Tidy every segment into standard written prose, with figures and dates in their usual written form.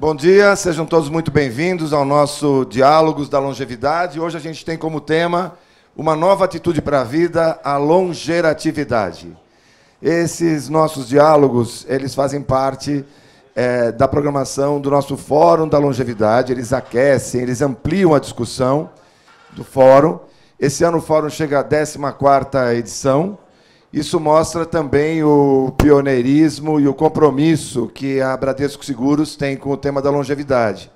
Bom dia, sejam todos muito bem-vindos ao nosso Diálogos da Longevidade. Hoje a gente tem como tema uma nova atitude para a vida, a longeratividade. Esses nossos diálogos, eles fazem parte da programação do nosso Fórum da Longevidade, eles aquecem, eles ampliam a discussão do Fórum. Esse ano o Fórum chega à 14ª edição. Isso mostra também o pioneirismo e o compromisso que a Bradesco Seguros tem com o tema da longevidade.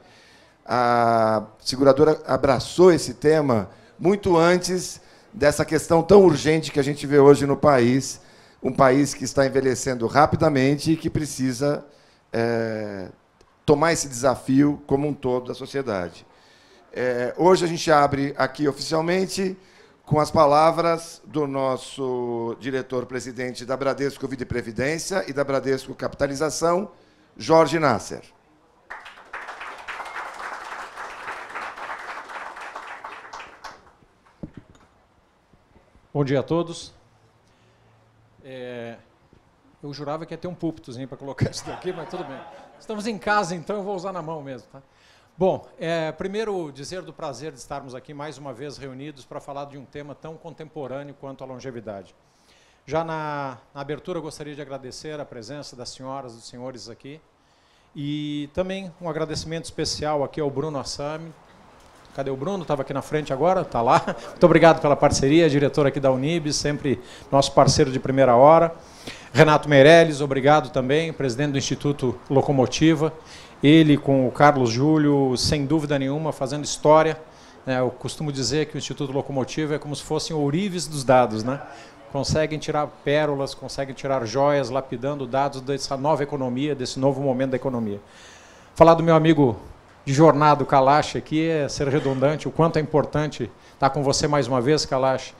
A seguradora abraçou esse tema muito antes dessa questão tão urgente que a gente vê hoje no país, um país que está envelhecendo rapidamente e que precisa tomar esse desafio como um todo da sociedade. Hoje a gente abre aqui oficialmente com as palavras do nosso diretor-presidente da Bradesco Vida e Previdência e da Bradesco Capitalização, Jorge Nasser. Bom dia a todos. Eu jurava que ia ter um púlpitozinho para colocar isso daqui, mas tudo bem. Estamos em casa, então eu vou usar na mão mesmo, tá? Bom, primeiro dizer do prazer de estarmos aqui mais uma vez reunidos para falar de um tema tão contemporâneo quanto a longevidade. Já na abertura eu gostaria de agradecer a presença das senhoras e dos senhores aqui e também um agradecimento especial aqui ao Bruno Assami. Cadê o Bruno? Estava aqui na frente agora, está lá. Muito obrigado pela parceria, diretor aqui da Unibis, sempre nosso parceiro de primeira hora. Renato Meirelles, obrigado também, presidente do Instituto Locomotiva. Ele com o Carlos Júlio, sem dúvida nenhuma, fazendo história. Eu costumo dizer que o Instituto Locomotiva é como se fossem ourives dos dados, né? Conseguem tirar pérolas, conseguem tirar joias, lapidando dados dessa nova economia, desse novo momento da economia. Falar do meu amigo de jornada, o Kalash, aqui é ser redundante, o quanto é importante estar com você mais uma vez, Kalash.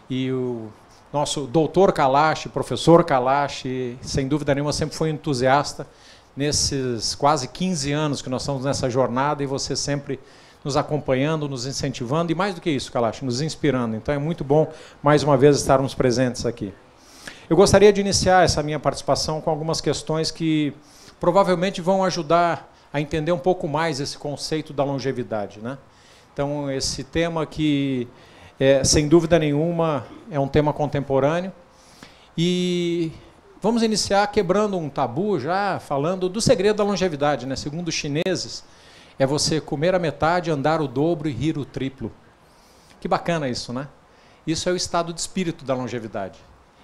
E o nosso doutor Kalash, professor Kalash, sem dúvida nenhuma, sempre foi entusiasta nesses quase 15 anos que nós estamos nessa jornada e você sempre nos acompanhando, nos incentivando e mais do que isso, Kalash, nos inspirando. Então é muito bom mais uma vez estarmos presentes aqui. Eu gostaria de iniciar essa minha participação com algumas questões que provavelmente vão ajudar a entender um pouco mais esse conceito da longevidade, né? Então esse tema que sem dúvida nenhuma é um tema contemporâneo e vamos iniciar quebrando um tabu já, falando do segredo da longevidade, né? Segundo os chineses, é você comer a metade, andar o dobro e rir o triplo. Que bacana isso, né? Isso é o estado de espírito da longevidade.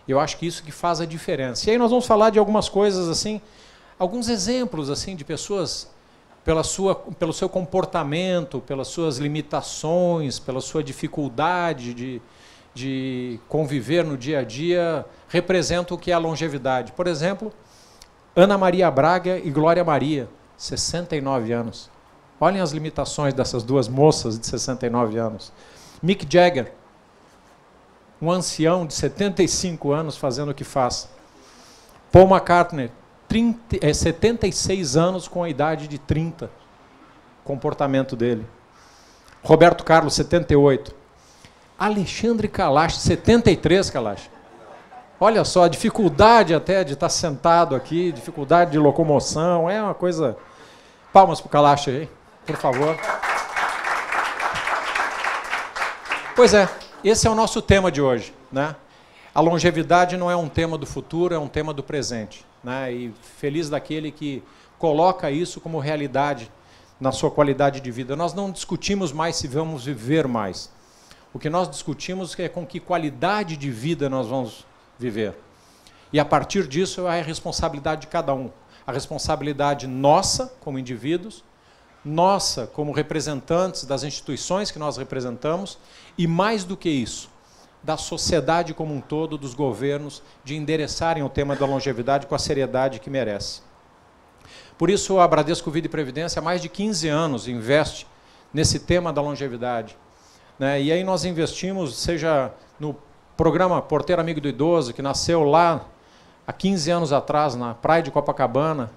Eu acho que isso que faz a diferença. E aí nós vamos falar de algumas coisas assim, alguns exemplos assim de pessoas pelo seu comportamento, pelas suas limitações, pela sua dificuldade de conviver no dia a dia, representa o que é a longevidade. Por exemplo, Ana Maria Braga e Glória Maria, 69 anos. Olhem as limitações dessas duas moças de 69 anos. Mick Jagger, um ancião de 75 anos fazendo o que faz. Paul McCartney, 76 anos com a idade de 30. Comportamento dele. Roberto Carlos, 78. Alexandre Kalash, 73, Kalash. Olha só, a dificuldade até de estar sentado aqui, dificuldade de locomoção, é uma coisa... Palmas para o Kalash aí, por favor. Pois é, esse é o nosso tema de hoje, né? A longevidade não é um tema do futuro, é um tema do presente, né? E feliz daquele que coloca isso como realidade na sua qualidade de vida. Nós não discutimos mais se vamos viver mais. O que nós discutimos é com que qualidade de vida nós vamos viver. E a partir disso é a responsabilidade de cada um. A responsabilidade nossa como indivíduos, nossa como representantes das instituições que nós representamos e mais do que isso, da sociedade como um todo, dos governos, de endereçarem o tema da longevidade com a seriedade que merece. Por isso a Bradesco Vida e Previdência há mais de 15 anos investe nesse tema da longevidade, né? E aí nós investimos, seja no programa Porteiro Amigo do Idoso, que nasceu lá há 15 anos atrás, na praia de Copacabana,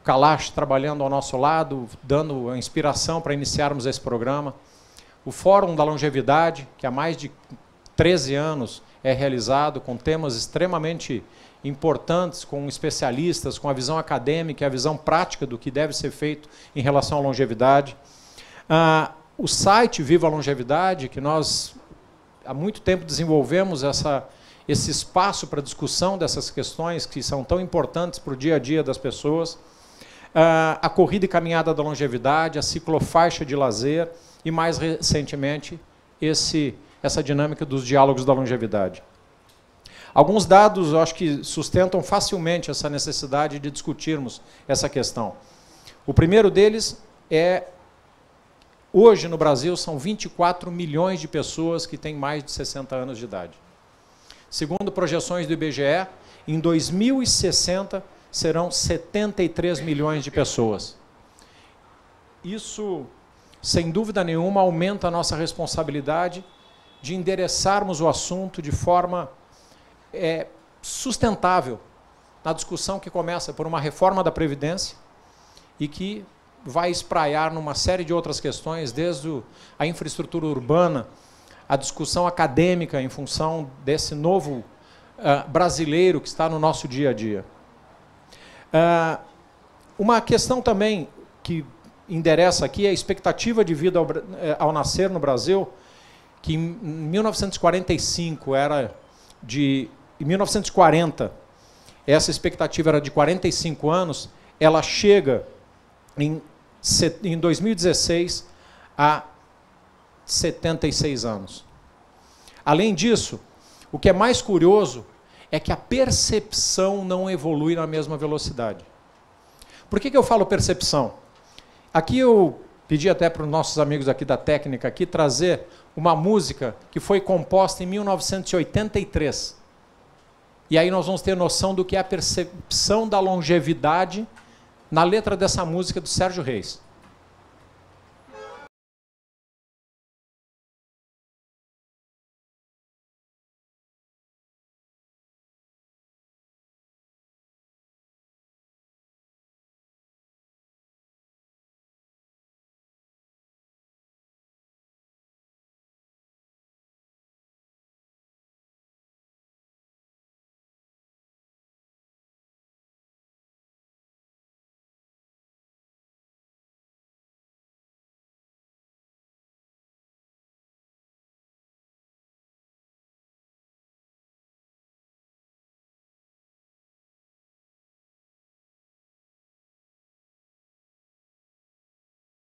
o Kalash trabalhando ao nosso lado, dando a inspiração para iniciarmos esse programa. O Fórum da Longevidade, que há mais de 13 anos é realizado com temas extremamente importantes, com especialistas, com a visão acadêmica e a visão prática do que deve ser feito em relação à longevidade. O site Viva a Longevidade, que nós há muito tempo desenvolvemos esse espaço para discussão dessas questões que são tão importantes para o dia a dia das pessoas. A corrida e caminhada da longevidade, a ciclofaixa de lazer e, mais recentemente, essa dinâmica dos diálogos da longevidade. Alguns dados, eu acho que sustentam facilmente essa necessidade de discutirmos essa questão. O primeiro deles é, hoje no Brasil, são 24 milhões de pessoas que têm mais de 60 anos de idade. Segundo projeções do IBGE, em 2060 serão 73 milhões de pessoas. Isso, sem dúvida nenhuma, aumenta a nossa responsabilidade de endereçarmos o assunto de forma sustentável, na discussão que começa por uma reforma da Previdência e que vai espraiar numa série de outras questões, desde a infraestrutura urbana, a discussão acadêmica em função desse novo brasileiro que está no nosso dia a dia. Uma questão também que endereça aqui é a expectativa de vida ao nascer no Brasil, que em 1945 era de... Em 1940, essa expectativa era de 45 anos, ela chega em 2016 a 76 anos. Além disso, o que é mais curioso é que a percepção não evolui na mesma velocidade. Por que eu falo percepção? Aqui eu pedi até para os nossos amigos aqui da técnica aqui trazer uma música que foi composta em 1983. E aí nós vamos ter noção do que é a percepção da longevidade na letra dessa música do Sérgio Reis.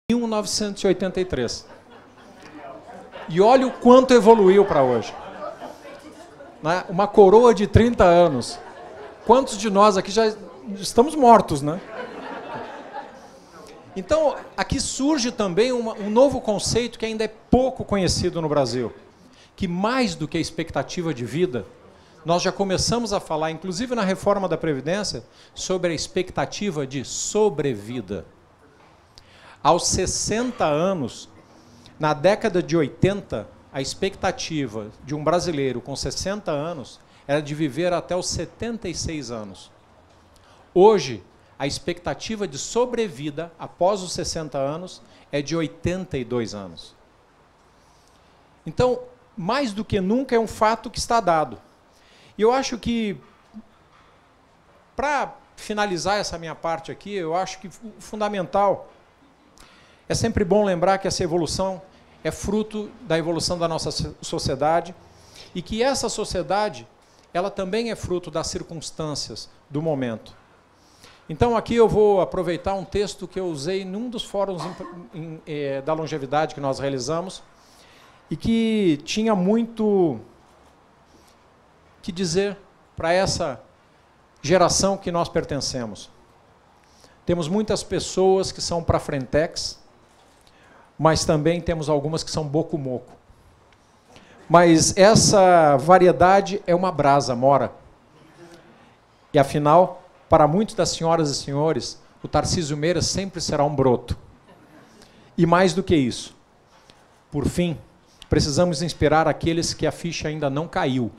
Em 1983. E olha o quanto evoluiu para hoje. Né? Uma coroa de 30 anos. Quantos de nós aqui já estamos mortos, né? Então, aqui surge também um novo conceito que ainda é pouco conhecido no Brasil, que mais do que a expectativa de vida, nós já começamos a falar, inclusive na reforma da Previdência, sobre a expectativa de sobrevida. Aos 60 anos, na década de 80, a expectativa de um brasileiro com 60 anos era de viver até os 76 anos. Hoje, a expectativa de sobrevida após os 60 anos é de 82 anos. Então, mais do que nunca, é um fato que está dado. E eu acho que, para finalizar essa minha parte aqui, eu acho que o fundamental é sempre bom lembrar que essa evolução é fruto da evolução da nossa sociedade e que essa sociedade, ela também é fruto das circunstâncias do momento. Então, aqui eu vou aproveitar um texto que eu usei num dos fóruns da longevidade que nós realizamos e que tinha muito que dizer para essa geração que nós pertencemos. Temos muitas pessoas que são para frentex, mas também temos algumas que são boco-moco. Mas essa variedade é uma brasa mora. E, afinal, para muitas das senhoras e senhores, o Tarcísio Meira sempre será um broto. E mais do que isso, por fim, precisamos inspirar aqueles que a ficha ainda não caiu.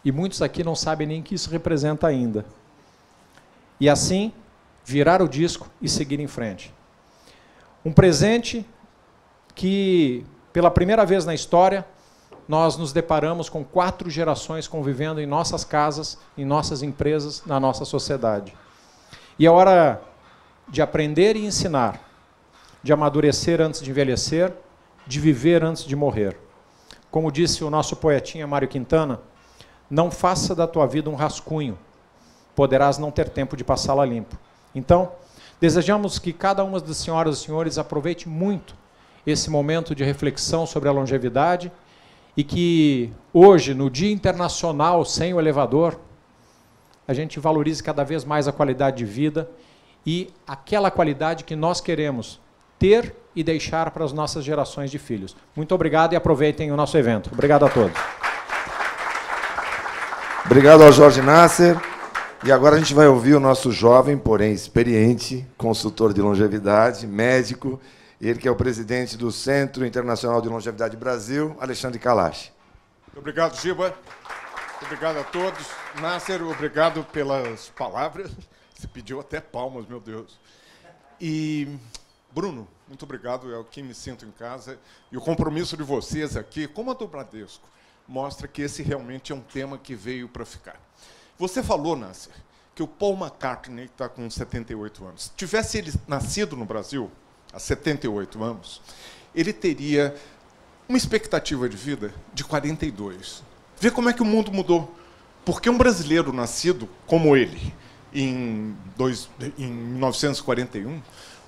E muitos aqui não sabem nem o que isso representa ainda. E assim, virar o disco e seguir em frente. Um presente que, pela primeira vez na história, nós nos deparamos com 4 gerações convivendo em nossas casas, em nossas empresas, na nossa sociedade. E é hora de aprender e ensinar, de amadurecer antes de envelhecer, de viver antes de morrer. Como disse o nosso poetinha Mário Quintana, não faça da tua vida um rascunho, poderás não ter tempo de passá-la limpo. Então, desejamos que cada uma das senhoras e senhores aproveite muito esse momento de reflexão sobre a longevidade e que hoje, no Dia Internacional Sem o Elevador, a gente valorize cada vez mais a qualidade de vida e aquela qualidade que nós queremos ter e deixar para as nossas gerações de filhos. Muito obrigado e aproveitem o nosso evento. Obrigado a todos. Obrigado ao Jorge Nasser. E agora a gente vai ouvir o nosso jovem, porém experiente, consultor de longevidade, médico, ele que é o presidente do Centro Internacional de Longevidade Brasil, Alexandre Kalash. Obrigado, Giba. Obrigado a todos. Nasser, obrigado pelas palavras. Você pediu até palmas, meu Deus. E, Bruno, muito obrigado. É o que me sinto em casa. E o compromisso de vocês aqui, como a do Bradesco, mostra que esse realmente é um tema que veio para ficar. Você falou, Nasser, que o Paul McCartney está com 78 anos. Se tivesse ele nascido no Brasil há 78 anos, ele teria uma expectativa de vida de 42. Vê como é que o mundo mudou. Porque um brasileiro nascido como ele, em 1941,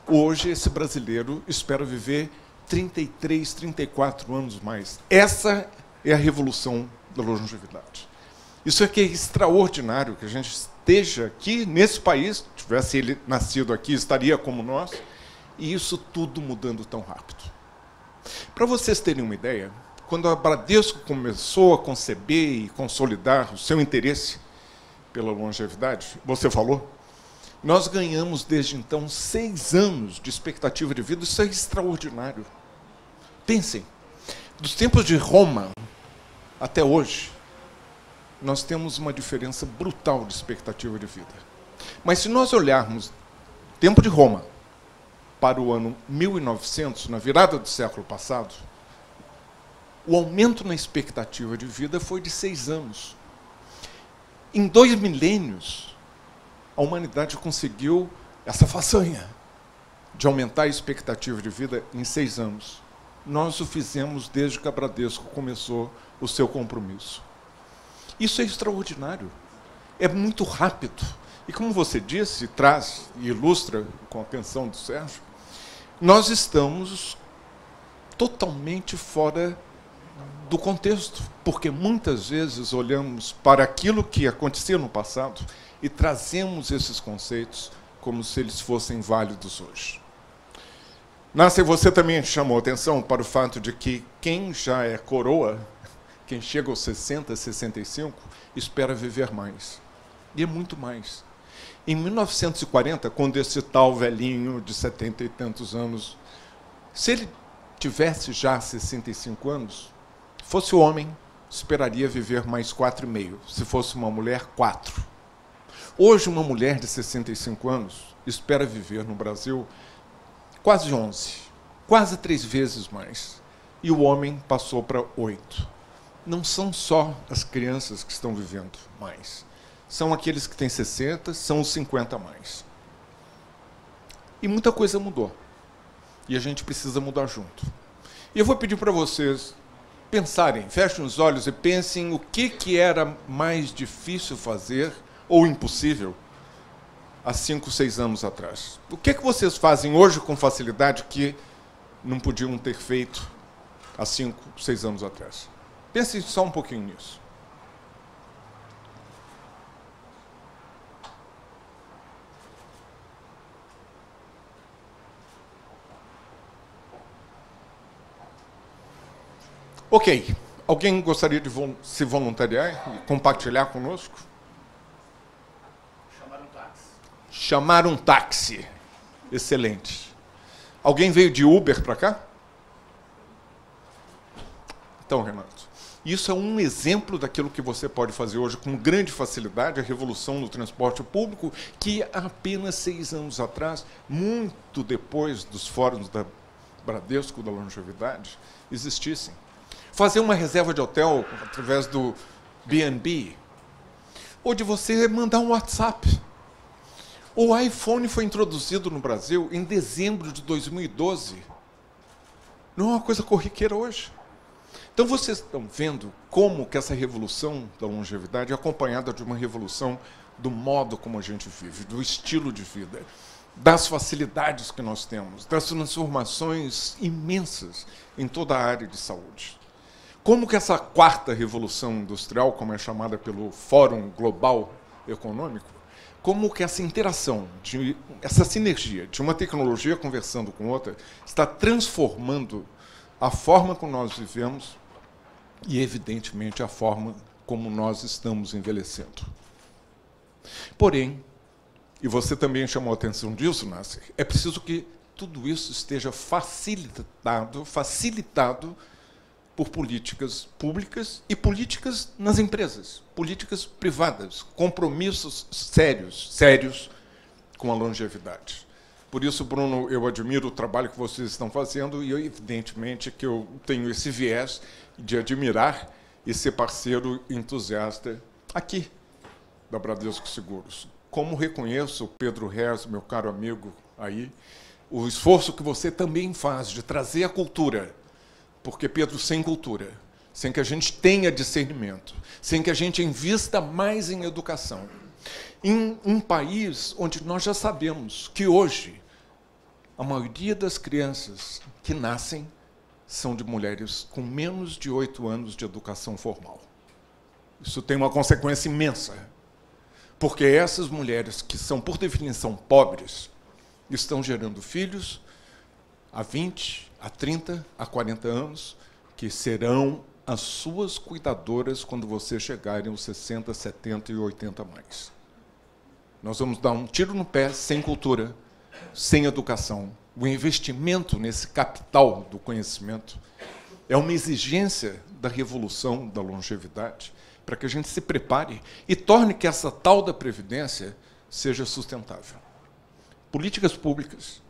hoje esse brasileiro espera viver 33, 34 anos mais. Essa é a revolução da longevidade. Isso é que é extraordinário, que a gente esteja aqui nesse país, se tivesse ele nascido aqui, estaria como nós, e isso tudo mudando tão rápido. Para vocês terem uma ideia, quando a Bradesco começou a conceber e consolidar o seu interesse pela longevidade, você falou, nós ganhamos desde então 6 anos de expectativa de vida, isso é extraordinário. Pensem, dos tempos de Roma até hoje, nós temos uma diferença brutal de expectativa de vida. Mas se nós olharmos o tempo de Roma para o ano 1900, na virada do século passado, o aumento na expectativa de vida foi de 6 anos. Em 2 milênios, a humanidade conseguiu essa façanha de aumentar a expectativa de vida em 6 anos. Nós o fizemos desde que a Bradesco começou o seu compromisso. Isso é extraordinário. É muito rápido. E como você disse, traz e ilustra com a canção do Sérgio, nós estamos totalmente fora do contexto, porque muitas vezes olhamos para aquilo que acontecia no passado e trazemos esses conceitos como se eles fossem válidos hoje. Nasser, você também chamou atenção para o fato de que quem já é coroa, quem chega aos 60, 65, espera viver mais. E é muito mais. Em 1940, quando esse tal velhinho de 70 e tantos anos, se ele tivesse já 65 anos, fosse homem, esperaria viver mais 4,5. Se fosse uma mulher, 4. Hoje, uma mulher de 65 anos espera viver no Brasil quase 11, quase 3 vezes mais. E o homem passou para 8. Não são só as crianças que estão vivendo mais. São aqueles que têm 60, são os 50 a mais. E muita coisa mudou. E a gente precisa mudar junto. E eu vou pedir para vocês pensarem, fechem os olhos e pensem o que era mais difícil fazer ou impossível há 5, 6 anos atrás. O que vocês fazem hoje com facilidade que não podiam ter feito há 5, 6 anos atrás? Pensem só um pouquinho nisso. Ok. Alguém gostaria de se voluntariar e compartilhar conosco? Chamar um táxi. Chamar um táxi. Excelente. Alguém veio de Uber para cá? Então, Renato, isso é um exemplo daquilo que você pode fazer hoje com grande facilidade, a revolução no transporte público, que há apenas 6 anos atrás, muito depois dos fóruns da Bradesco da longevidade, existissem. fazer uma reserva de hotel através do B&B, ou de você mandar um WhatsApp. O iPhone foi introduzido no Brasil em dezembro de 2012. Não é uma coisa corriqueira hoje. Então, vocês estão vendo como que essa revolução da longevidade é acompanhada de uma revolução do modo como a gente vive, do estilo de vida, das facilidades que nós temos, das transformações imensas em toda a área de saúde. Como que essa quarta revolução industrial, como é chamada pelo Fórum Global Econômico, como que essa interação, essa sinergia de uma tecnologia conversando com outra, está transformando a forma como nós vivemos e, evidentemente, a forma como nós estamos envelhecendo. Porém, e você também chamou a atenção disso, Nasser, é preciso que tudo isso esteja facilitado por políticas públicas e políticas nas empresas, políticas privadas, compromissos sérios com a longevidade. Por isso, Bruno, eu admiro o trabalho que vocês estão fazendo e, evidentemente, que eu tenho esse viés de admirar e ser parceiro entusiasta aqui da Bradesco Seguros. Como reconheço, Pedro Reis, meu caro amigo aí, o esforço que você também faz de trazer a cultura. Porque, Pedro, sem cultura, sem que a gente tenha discernimento, sem que a gente invista mais em educação, em um país onde nós já sabemos que hoje a maioria das crianças que nascem são de mulheres com menos de 8 anos de educação formal. Isso tem uma consequência imensa, porque essas mulheres, que são, por definição, pobres, estão gerando filhos há 20, há 30, há 40 anos, que serão as suas cuidadoras quando você chegarem aos 60, 70 e 80 mais. Nós vamos dar um tiro no pé sem cultura, sem educação. O investimento nesse capital do conhecimento é uma exigência da revolução da longevidade para que a gente se prepare e torne que essa tal da Previdência seja sustentável. Políticas públicas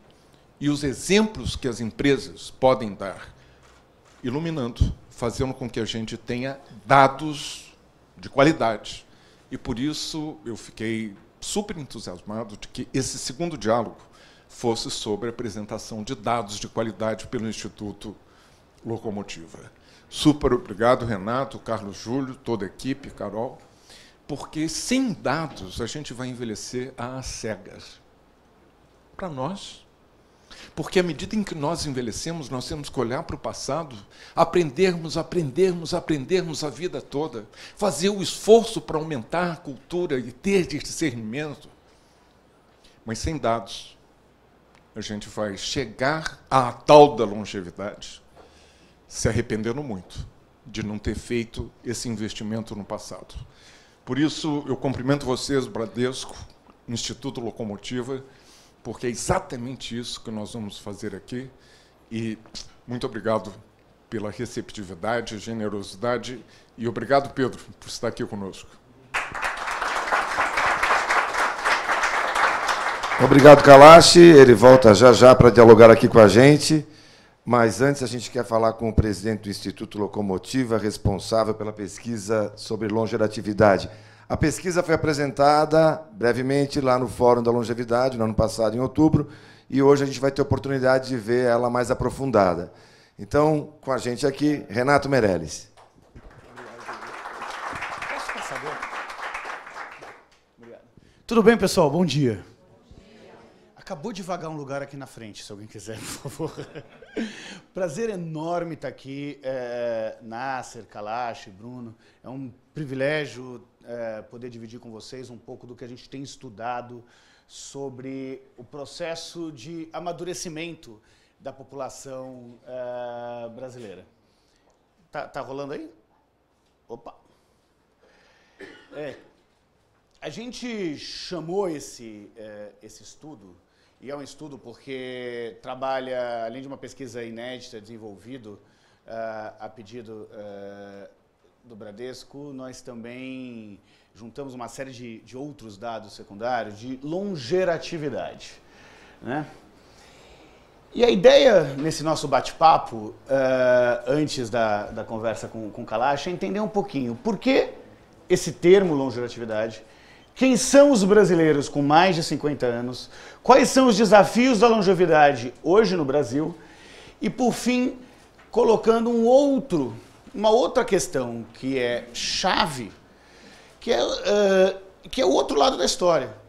e os exemplos que as empresas podem dar, iluminando, fazendo com que a gente tenha dados de qualidade. E, por isso, eu fiquei super entusiasmado de que esse segundo diálogo fosse sobre a apresentação de dados de qualidade pelo Instituto Locomotiva. Super obrigado, Renato, Carlos Júlio, toda a equipe, Carol, porque sem dados a gente vai envelhecer às cegas. Para nós. Porque, à medida em que nós envelhecemos, nós temos que olhar para o passado, aprendermos a vida toda, fazer o esforço para aumentar a cultura e ter discernimento. Mas sem dados, a gente vai chegar à tal da longevidade se arrependendo muito de não ter feito esse investimento no passado. Por isso, eu cumprimento vocês, Bradesco, Instituto Locomotiva, porque é exatamente isso que nós vamos fazer aqui. E muito obrigado pela receptividade, generosidade, e obrigado, Pedro, por estar aqui conosco. Obrigado, Kalash. Ele volta já para dialogar aqui com a gente. Mas antes a gente quer falar com o presidente do Instituto Locomotiva, responsável pela pesquisa sobre longevidade. A pesquisa foi apresentada brevemente lá no Fórum da Longevidade, no ano passado, em outubro, e hoje a gente vai ter a oportunidade de ver ela mais aprofundada. Então, com a gente aqui, Renato Meirelles. Posso passar agora? Obrigado. Tudo bem, pessoal? Bom dia. Acabou de vagar um lugar aqui na frente, se alguém quiser, por favor. Prazer enorme estar aqui, Nasser, Kalash, Bruno. É um privilégio poder dividir com vocês um pouco do que a gente tem estudado sobre o processo de amadurecimento da população brasileira. Tá rolando aí? Opa! A gente chamou esse estudo, e é um estudo porque trabalha, além de uma pesquisa inédita, desenvolvido a pedido do Bradesco, nós também juntamos uma série de outros dados secundários de longevidade, né? E a ideia nesse nosso bate-papo, antes da conversa com o Kalash, é entender um pouquinho por que esse termo longevidade, quem são os brasileiros com mais de 50 anos, quais são os desafios da longevidade hoje no Brasil e, por fim, colocando uma outra questão que é chave, que é o outro lado da história.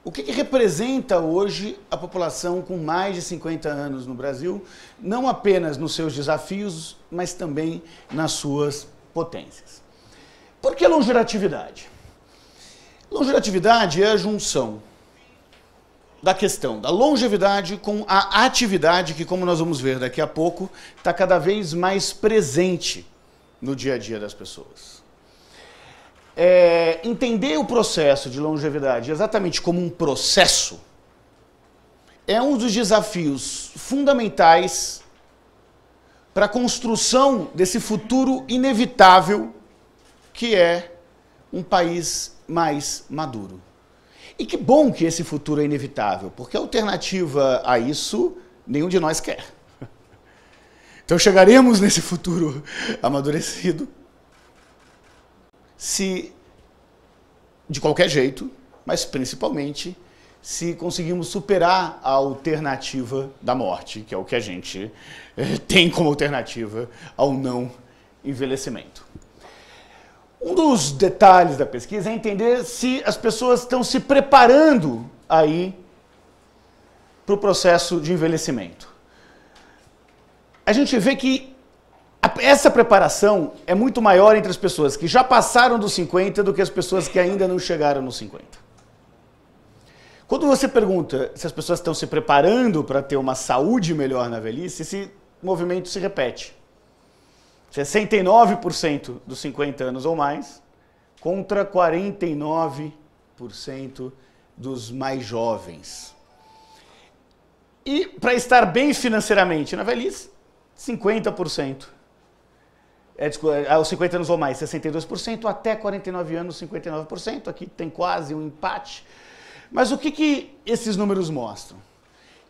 O que representa hoje a população com mais de 50 anos no Brasil, não apenas nos seus desafios, mas também nas suas potências. Por que longevidade? Longevidade é a junção da questão da longevidade com a atividade que, como nós vamos ver daqui a pouco, está cada vez mais presente no dia a dia das pessoas. Entender o processo de longevidade exatamente como um processo é um dos desafios fundamentais para a construção desse futuro inevitável que é um país mais maduro. E que bom que esse futuro é inevitável, porque a alternativa a isso nenhum de nós quer. Então chegaremos nesse futuro amadurecido se, de qualquer jeito, mas principalmente se conseguimos superar a alternativa da morte, que é o que a gente tem como alternativa ao não envelhecimento. Um dos detalhes da pesquisa é entender se as pessoas estão se preparando aí para o processo de envelhecimento. A gente vê que essa preparação é muito maior entre as pessoas que já passaram dos 50 do que as pessoas que ainda não chegaram nos 50. Quando você pergunta se as pessoas estão se preparando para ter uma saúde melhor na velhice, esse movimento se repete. 69% dos 50 anos ou mais contra 49% dos mais jovens. E para estar bem financeiramente na velhice, 50%. Aos 50 anos ou mais, 62%, até 49 anos, 59%. Aqui tem quase um empate. Mas o que esses números mostram?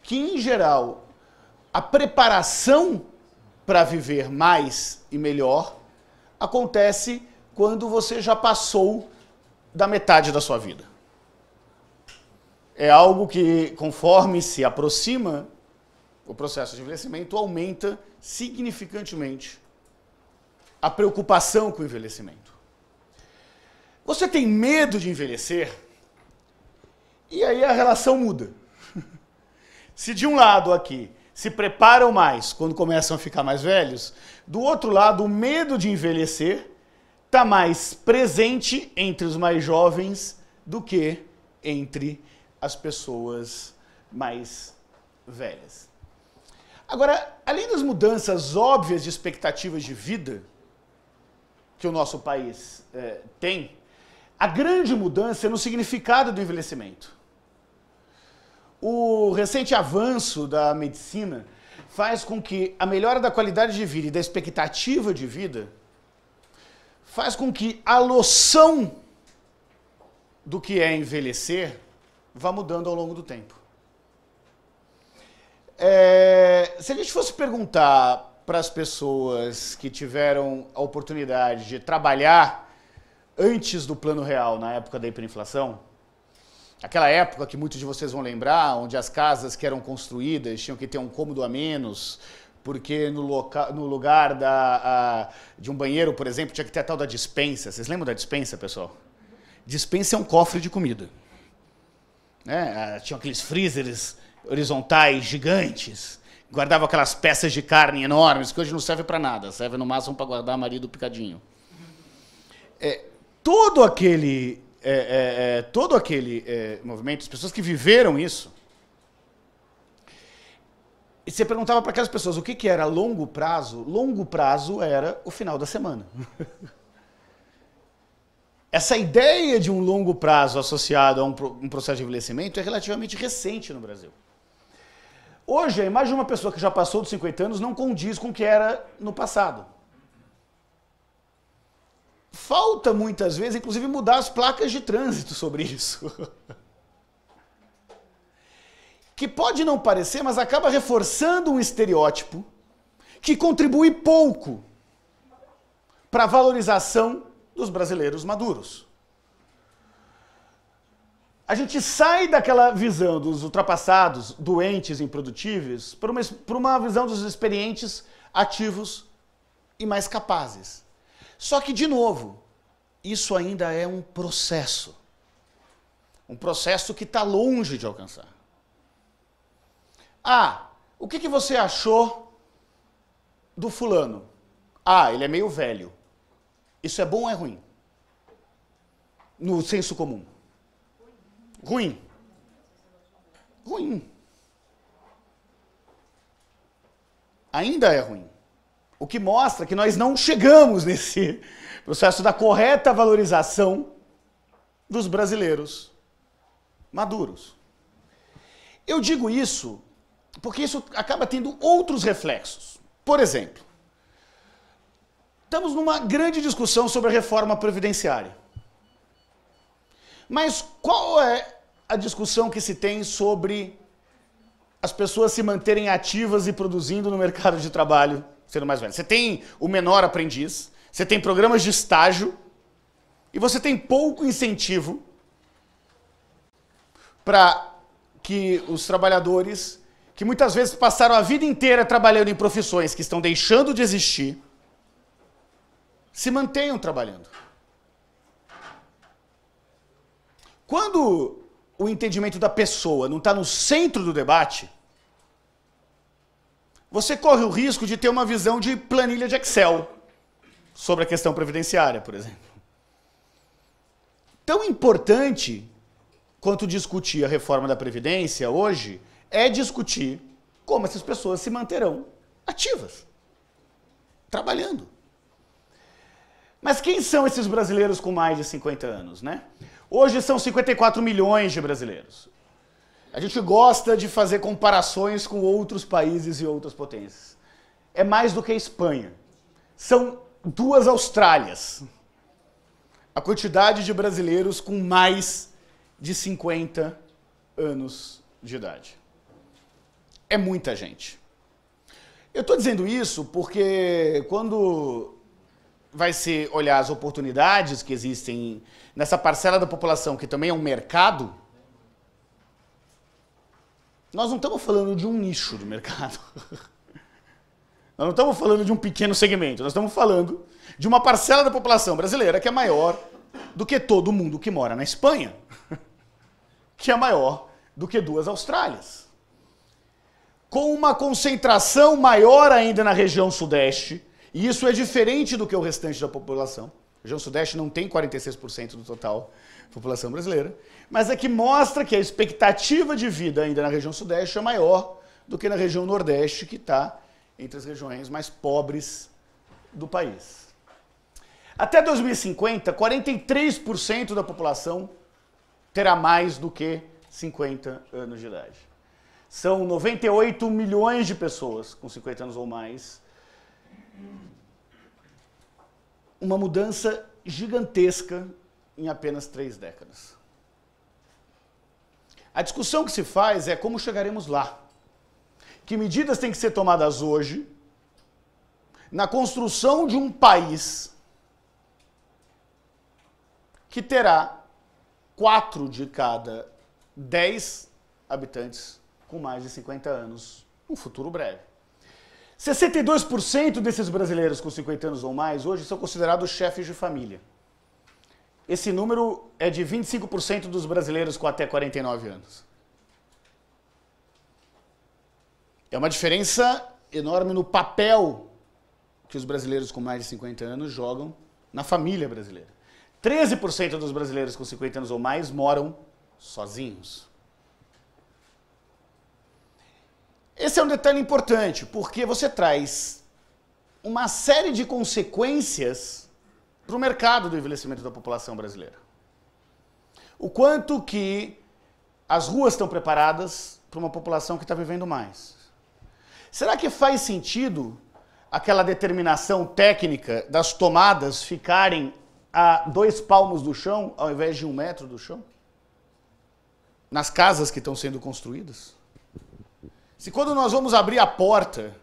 Que, em geral, a preparação para viver mais e melhor acontece quando você já passou da metade da sua vida. É algo que, conforme se aproxima o processo de envelhecimento, aumenta significantemente a preocupação com o envelhecimento. Você tem medo de envelhecer? E aí a relação muda. Se de um lado aqui se preparam mais quando começam a ficar mais velhos, do outro lado o medo de envelhecer está mais presente entre os mais jovens do que entre as pessoas mais velhas. Agora, além das mudanças óbvias de expectativas de vida que o nosso país tem, a grande mudança é no significado do envelhecimento. O recente avanço da medicina faz com que a melhora da qualidade de vida e da expectativa de vida faz com que a noção do que é envelhecer vá mudando ao longo do tempo. Se a gente fosse perguntar para as pessoas que tiveram a oportunidade de trabalhar antes do Plano Real, na época da hiperinflação, aquela época que muitos de vocês vão lembrar, onde as casas que eram construídas tinham que ter um cômodo a menos, porque no lugar de um banheiro, por exemplo, tinha que ter a tal da despensa. Vocês lembram da despensa, pessoal? Despensa é um cofre de comida. Tinham aqueles freezers horizontais gigantes, guardava aquelas peças de carne enormes, que hoje não serve para nada, serve no máximo para guardar marido picadinho. Todo aquele movimento, as pessoas que viveram isso, e você perguntava para aquelas pessoas o que era longo prazo era o final da semana. Essa ideia de um longo prazo associado a um processo de envelhecimento é relativamente recente no Brasil. Hoje, a imagem de uma pessoa que já passou dos 50 anos não condiz com o que era no passado. Falta, muitas vezes, inclusive, mudar as placas de trânsito sobre isso. que pode não parecer, mas acaba reforçando um estereótipo que contribui pouco para a valorização dos brasileiros maduros. A gente sai daquela visão dos ultrapassados, doentes, improdutíveis, para uma visão dos experientes, ativos e mais capazes. Só que, de novo, isso ainda é um processo. Um processo que está longe de alcançar. Ah, o que você achou do fulano? Ah, ele é meio velho. Isso é bom ou é ruim? No senso comum. Ruim. Ruim. Ainda é ruim. O que mostra que nós não chegamos nesse processo da correta valorização dos brasileiros maduros. Eu digo isso porque isso acaba tendo outros reflexos. Por exemplo, estamos numa grande discussão sobre a reforma previdenciária. Mas qual é a discussão que se tem sobre as pessoas se manterem ativas e produzindo no mercado de trabalho sendo mais velhas? Você tem o menor aprendiz, você tem programas de estágio e você tem pouco incentivo para que os trabalhadores, que muitas vezes passaram a vida inteira trabalhando em profissões que estão deixando de existir, se mantenham trabalhando. Quando o entendimento da pessoa não está no centro do debate, você corre o risco de ter uma visão de planilha de Excel sobre a questão previdenciária, por exemplo. Tão importante quanto discutir a reforma da Previdência hoje é discutir como essas pessoas se manterão ativas, trabalhando. Mas quem são esses brasileiros com mais de 50 anos, né? Hoje são 54 milhões de brasileiros. A gente gosta de fazer comparações com outros países e outras potências. É mais do que a Espanha. São 2 Austrálias. A quantidade de brasileiros com mais de 50 anos de idade. É muita gente. Eu estou dizendo isso porque quando vai se olhar as oportunidades que existem nessa parcela da população, que também é um mercado, nós não estamos falando de um nicho do mercado. Nós não estamos falando de um pequeno segmento. Nós estamos falando de uma parcela da população brasileira que é maior do que todo mundo que mora na Espanha, que é maior do que 2 Austrálias. Com uma concentração maior ainda na região sudeste, e isso é diferente do que o restante da população. A região sudeste não tem 46% do total da população brasileira, mas é que mostra que a expectativa de vida ainda na região sudeste é maior do que na região nordeste, que está entre as regiões mais pobres do país. Até 2050, 43% da população terá mais do que 50 anos de idade. São 98 milhões de pessoas com 50 anos ou mais. Uma mudança gigantesca em apenas 3 décadas. A discussão que se faz é como chegaremos lá. Que medidas têm que ser tomadas hoje na construção de um país que terá 4 de cada 10 habitantes com mais de 50 anos no futuro breve. 62% desses brasileiros com 50 anos ou mais hoje são considerados chefes de família. Esse número é de 25% dos brasileiros com até 49 anos. É uma diferença enorme no papel que os brasileiros com mais de 50 anos jogam na família brasileira. 13% dos brasileiros com 50 anos ou mais moram sozinhos. Esse é um detalhe importante, porque você traz uma série de consequências para o mercado do envelhecimento da população brasileira. O quanto que as ruas estão preparadas para uma população que está vivendo mais. Será que faz sentido aquela determinação técnica das tomadas ficarem a 2 palmos do chão, ao invés de 1 metro do chão? Nas casas que estão sendo construídas? Se quando nós vamos abrir a porta,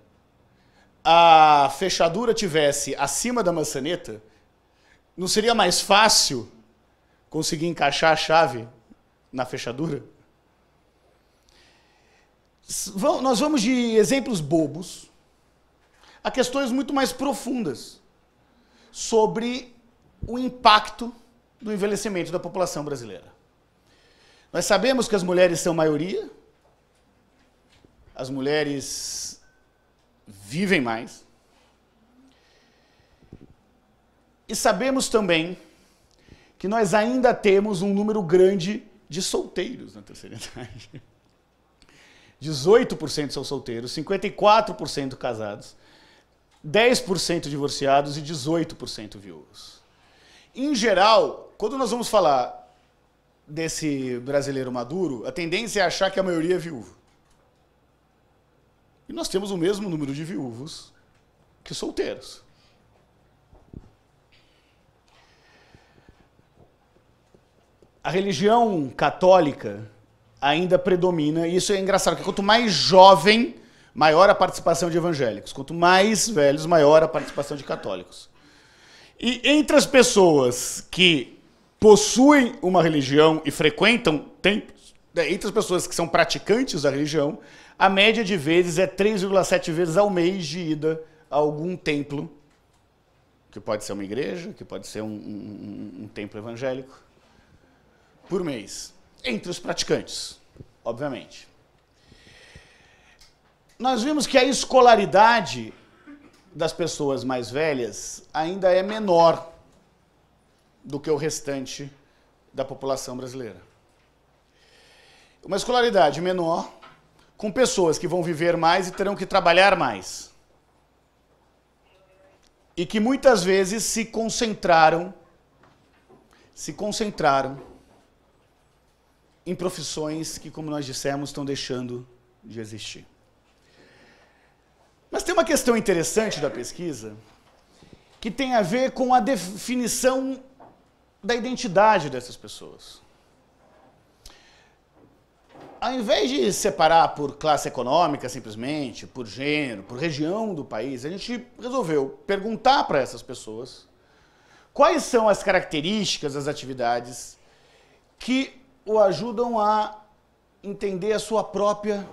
a fechadura tivesse acima da maçaneta, não seria mais fácil conseguir encaixar a chave na fechadura? Nós vamos de exemplos bobos a questões muito mais profundas sobre o impacto do envelhecimento da população brasileira. Nós sabemos que as mulheres são maioria, as mulheres vivem mais, e sabemos também que nós ainda temos um número grande de solteiros na terceira idade. 18% são solteiros, 54% casados, 10% divorciados e 18% viúvos. Em geral, quando nós vamos falar desse brasileiro maduro, a tendência é achar que a maioria é viúva. E nós temos o mesmo número de viúvos que solteiros. A religião católica ainda predomina, e isso é engraçado, porque quanto mais jovem, maior a participação de evangélicos. Quanto mais velhos, maior a participação de católicos. E entre as pessoas que possuem uma religião e frequentam templos, entre as pessoas que são praticantes da religião, a média de vezes é 3,7 vezes ao mês de ida a algum templo, que pode ser uma igreja, que pode ser um templo evangélico, por mês. Entre os praticantes, obviamente. Nós vimos que a escolaridade das pessoas mais velhas ainda é menor do que o restante da população brasileira. Uma escolaridade menor, com pessoas que vão viver mais e terão que trabalhar mais. E que muitas vezes se concentraram em profissões que, como nós dissemos, estão deixando de existir. Mas tem uma questão interessante da pesquisa que tem a ver com a definição da identidade dessas pessoas. Ao invés de separar por classe econômica, simplesmente, por gênero, por região do país, a gente resolveu perguntar para essas pessoas quais são as características das atividades que o ajudam a entender a sua própria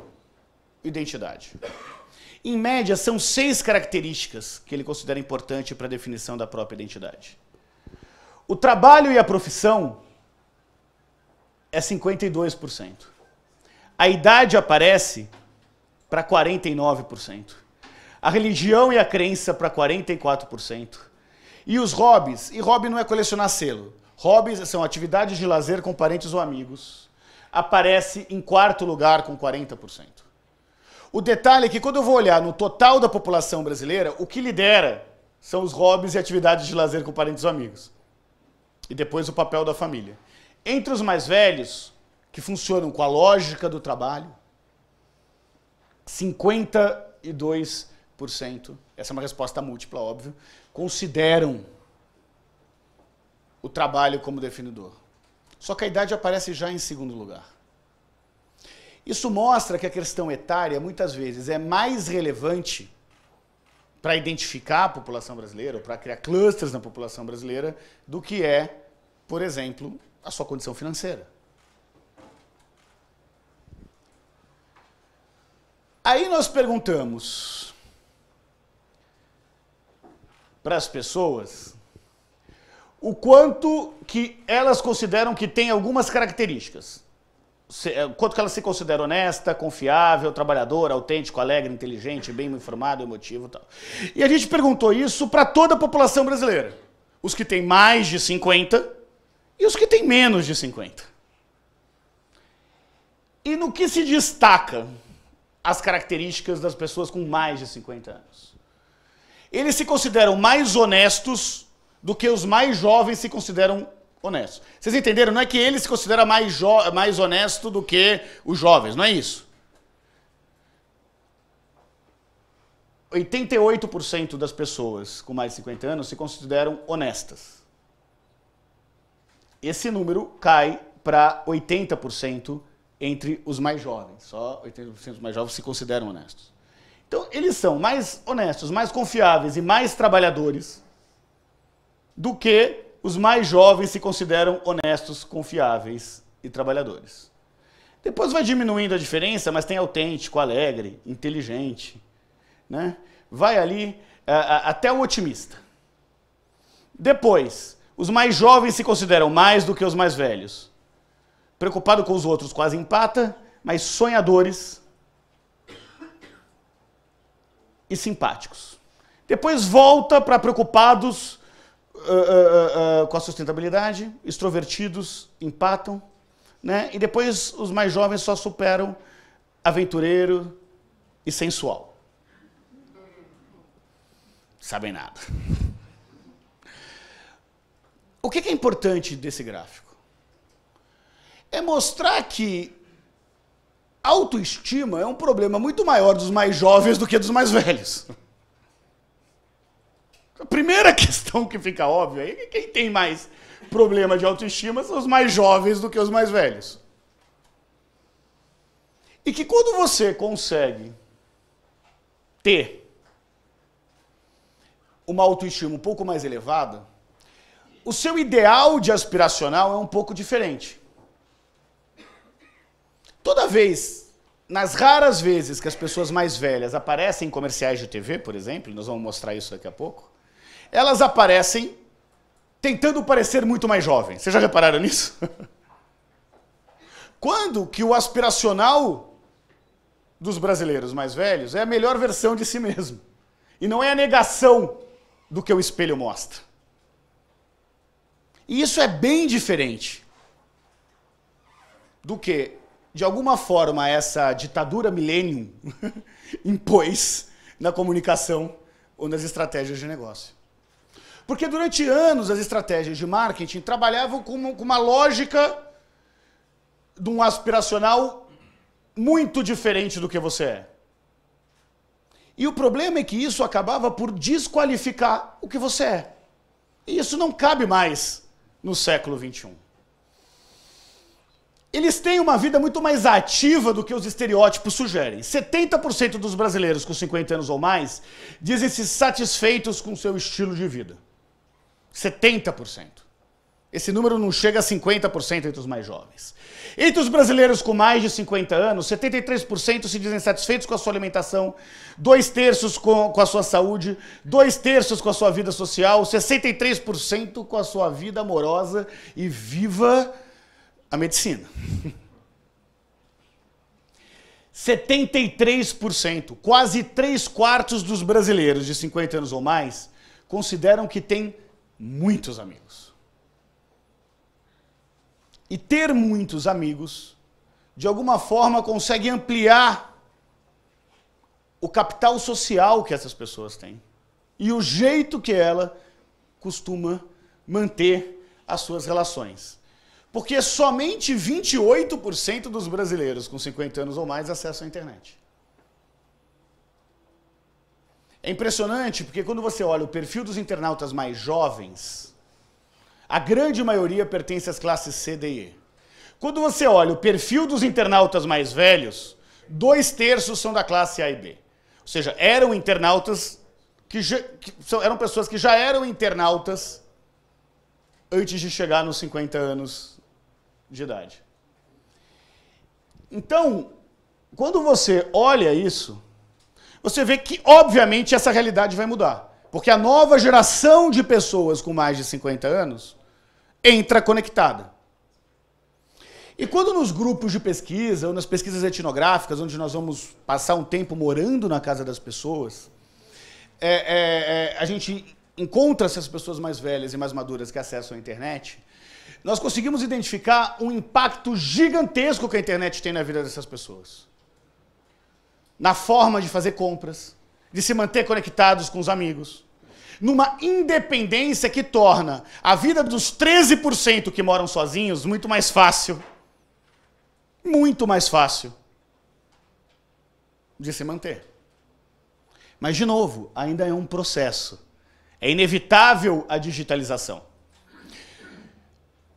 identidade. Em média, são 6 características que ele considera importantes para a definição da própria identidade. O trabalho e a profissão é 52%. A idade aparece para 49%. A religião e a crença para 44%. E os hobbies, e hobby não é colecionar selo. Hobbies são atividades de lazer com parentes ou amigos. Aparece em 4º lugar com 40%. O detalhe é que quando eu vou olhar no total da população brasileira, o que lidera são os hobbies e atividades de lazer com parentes ou amigos. E depois o papel da família. Entre os mais velhos, que funcionam com a lógica do trabalho, 52%, essa é uma resposta múltipla, óbvio, consideram o trabalho como definidor. Só que a idade aparece já em 2º lugar. Isso mostra que a questão etária, muitas vezes, é mais relevante para identificar a população brasileira, ou para criar clusters na população brasileira, do que é, por exemplo, a sua condição financeira. Aí nós perguntamos para as pessoas o quanto que elas consideram que tem algumas características. Quanto que ela se considera honesta, confiável, trabalhadora, autêntico, alegre, inteligente, bem informado, emotivo e tal. E a gente perguntou isso para toda a população brasileira. Os que têm mais de 50 e os que têm menos de 50. E no que se destaca as características das pessoas com mais de 50 anos? Eles se consideram mais honestos do que os mais jovens se consideram honestos. Vocês entenderam? Não é que ele se considera mais honesto do que os jovens, não é isso. 88% das pessoas com mais de 50 anos se consideram honestas. Esse número cai para 80% entre os mais jovens. Só 80% dos mais jovens se consideram honestos. Então, eles são mais honestos, mais confiáveis e mais trabalhadores do que os mais jovens se consideram honestos, confiáveis e trabalhadores. Depois vai diminuindo a diferença, mas tem autêntico, alegre, inteligente, né? Vai ali até o otimista. Depois, os mais jovens se consideram mais do que os mais velhos. Preocupado com os outros quase empata, mas sonhadores e simpáticos. Depois volta para preocupados com a sustentabilidade, extrovertidos, empatam, né? E depois os mais jovens só superam aventureiro e sensual. Sabem nada. O que é importante desse gráfico? É mostrar que autoestima é um problema muito maior dos mais jovens do que dos mais velhos. A primeira questão que fica óbvia é que quem tem mais problema de autoestima são os mais jovens do que os mais velhos. E que quando você consegue ter uma autoestima um pouco mais elevada, o seu ideal de aspiracional é um pouco diferente. Toda vez, nas raras vezes que as pessoas mais velhas aparecem em comerciais de TV, por exemplo, nós vamos mostrar isso daqui a pouco, elas aparecem tentando parecer muito mais jovens. Vocês já repararam nisso? Quando que o aspiracional dos brasileiros mais velhos é a melhor versão de si mesmo. E não é a negação do que o espelho mostra. E isso é bem diferente do que, de alguma forma, essa ditadura millennium impôs na comunicação ou nas estratégias de negócio. Porque durante anos as estratégias de marketing trabalhavam com uma lógica de um aspiracional muito diferente do que você é. E o problema é que isso acabava por desqualificar o que você é. E isso não cabe mais no século XXI. Eles têm uma vida muito mais ativa do que os estereótipos sugerem. 70% dos brasileiros com 50 anos ou mais dizem-se satisfeitos com seu estilo de vida. 70%. Esse número não chega a 50% entre os mais jovens. Entre os brasileiros com mais de 50 anos, 73% se dizem satisfeitos com a sua alimentação, 2/3 com a sua saúde, 2/3 com a sua vida social, 63% com a sua vida amorosa e viva a medicina. 73%, quase 3/4 dos brasileiros de 50 anos ou mais, consideram que têm muitos amigos. E ter muitos amigos, de alguma forma, consegue ampliar o capital social que essas pessoas têm e o jeito que ela costuma manter as suas relações. Porque somente 28% dos brasileiros com 50 anos ou mais acessam a internet. É impressionante porque quando você olha o perfil dos internautas mais jovens, a grande maioria pertence às classes C, D e E. Quando você olha o perfil dos internautas mais velhos, 2/3 são da classe A e B. Ou seja, eram internautas eram pessoas que já eram internautas antes de chegar nos 50 anos de idade. Então, quando você olha isso, você vê que, obviamente, essa realidade vai mudar. Porque a nova geração de pessoas com mais de 50 anos entra conectada. E quando nos grupos de pesquisa, ou nas pesquisas etnográficas, onde nós vamos passar um tempo morando na casa das pessoas, a gente encontra essas pessoas mais velhas e mais maduras que acessam a internet, nós conseguimos identificar um impacto gigantesco que a internet tem na vida dessas pessoas. Na forma de fazer compras, de se manter conectados com os amigos, numa independência que torna a vida dos 13% que moram sozinhos muito mais fácil de se manter. Mas, de novo, ainda é um processo. É inevitável a digitalização.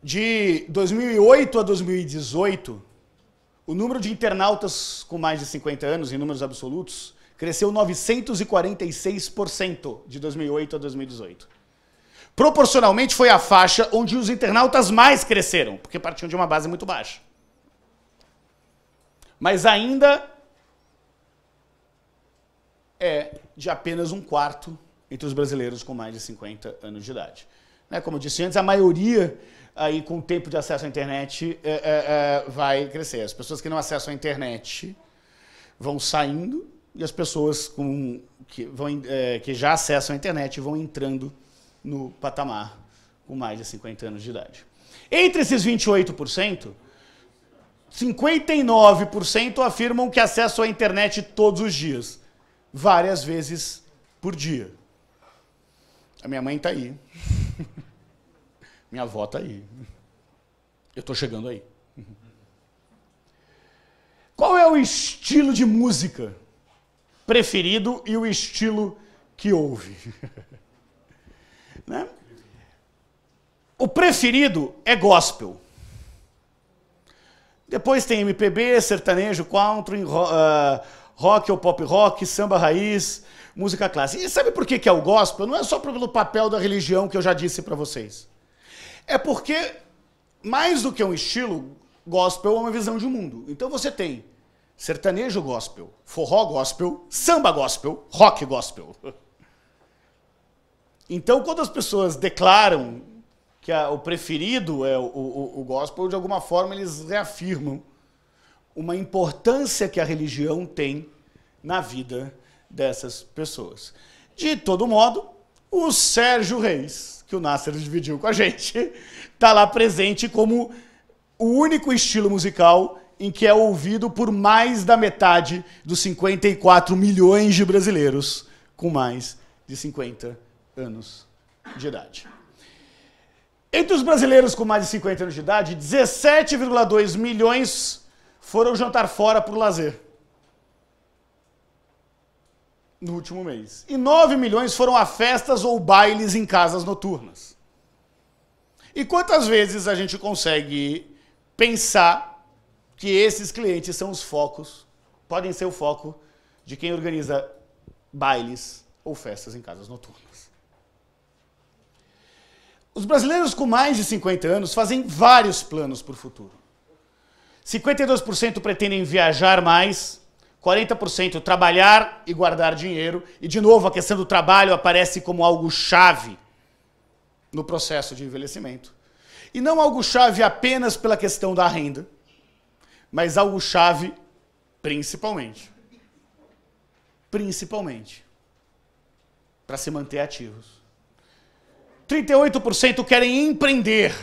De 2008 a 2018, o número de internautas com mais de 50 anos, em números absolutos, cresceu 946% de 2008 a 2018. Proporcionalmente, foi a faixa onde os internautas mais cresceram, porque partiam de uma base muito baixa. Mas ainda é de apenas 1/4 entre os brasileiros com mais de 50 anos de idade. Como eu disse antes, a maioria, aí, com o tempo de acesso à internet, vai crescer. As pessoas que não acessam a internet vão saindo e as pessoas que já acessam a internet vão entrando no patamar com mais de 50 anos de idade. Entre esses 28%, 59% afirmam que acessam a internet todos os dias, várias vezes por dia. A minha mãe está aí. Minha avó está aí. Eu estou chegando aí. Qual é o estilo de música preferido e o estilo que ouve? Né? O preferido é gospel. Depois tem MPB, sertanejo, country, rock ou pop rock, samba raiz, música clássica. E sabe por que é o gospel? Não é só pelo papel da religião que eu já disse para vocês. É porque, mais do que um estilo, gospel é uma visão de mundo. Então você tem sertanejo gospel, forró gospel, samba gospel, rock gospel. Então, quando as pessoas declaram que o preferido é o gospel, de alguma forma eles reafirmam uma importância que a religião tem na vida dessas pessoas. De todo modo, o Sérgio Reis, que o Nasser dividiu com a gente, está lá presente como o único estilo musical em que é ouvido por mais da metade dos 54 milhões de brasileiros com mais de 50 anos de idade. Entre os brasileiros com mais de 50 anos de idade, 17,2 milhões foram jantar fora por lazer no último mês. E 9 milhões foram a festas ou bailes em casas noturnas. E quantas vezes a gente consegue pensar que esses clientes são os focos, podem ser o foco de quem organiza bailes ou festas em casas noturnas? Os brasileiros com mais de 50 anos fazem vários planos para o futuro. 52% pretendem viajar mais, 40% trabalhar e guardar dinheiro. E, de novo, a questão do trabalho aparece como algo chave no processo de envelhecimento. E não algo chave apenas pela questão da renda, mas algo chave principalmente para se manter ativos. 38% querem empreender.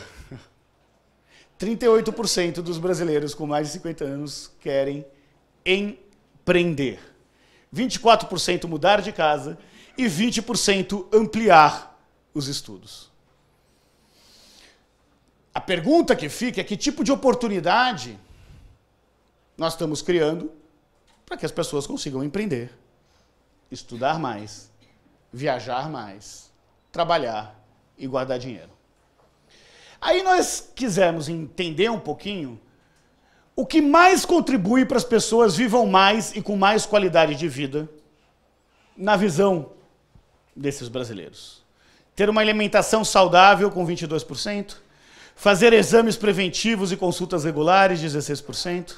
38% dos brasileiros com mais de 50 anos querem empreender. 24% mudar de casa e 20% ampliar os estudos. A pergunta que fica é que tipo de oportunidade nós estamos criando para que as pessoas consigam empreender, estudar mais, viajar mais, trabalhar e guardar dinheiro. Aí nós quisemos entender um pouquinho o que mais contribui para as pessoas vivam mais e com mais qualidade de vida na visão desses brasileiros. Ter uma alimentação saudável com 22%, fazer exames preventivos e consultas regulares, 16%,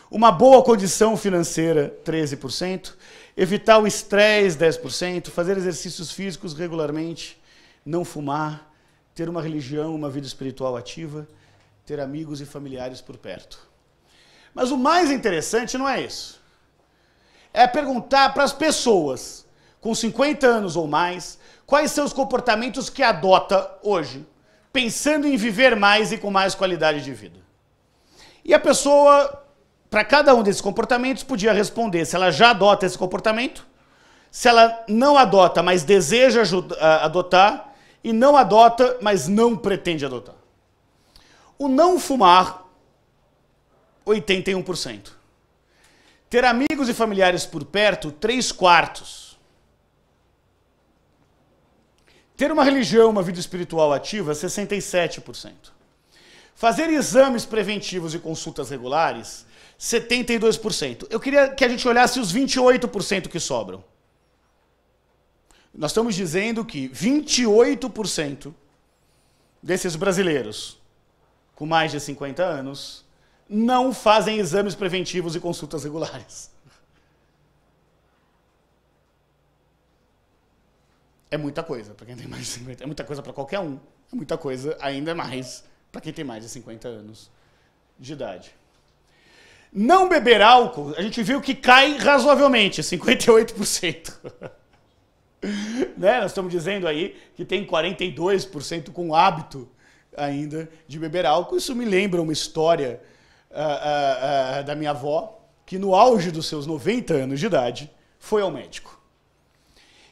uma boa condição financeira, 13%, evitar o estresse, 10%, fazer exercícios físicos regularmente, não fumar, ter uma religião, uma vida espiritual ativa, ter amigos e familiares por perto. Mas o mais interessante não é isso. É perguntar para as pessoas com 50 anos ou mais quais são os comportamentos que adota hoje, pensando em viver mais e com mais qualidade de vida. E a pessoa, para cada um desses comportamentos, podia responder se ela já adota esse comportamento, se ela não adota, mas deseja adotar, e não adota, mas não pretende adotar. O não fumar, 81%. Ter amigos e familiares por perto, 3/4. Ter uma religião, uma vida espiritual ativa, 67%. Fazer exames preventivos e consultas regulares, 72%. Eu queria que a gente olhasse os 28% que sobram. Nós estamos dizendo que 28% desses brasileiros com mais de 50 anos não fazem exames preventivos e consultas regulares. É muita coisa para quem tem mais de 50. É muita coisa para qualquer um. É muita coisa ainda mais para quem tem mais de 50 anos de idade. Não beber álcool, a gente viu que cai razoavelmente, 58%. Né? Nós estamos dizendo aí que tem 42% com hábito ainda de beber álcool. Isso me lembra uma história da minha avó, que no auge dos seus 90 anos de idade, foi ao médico.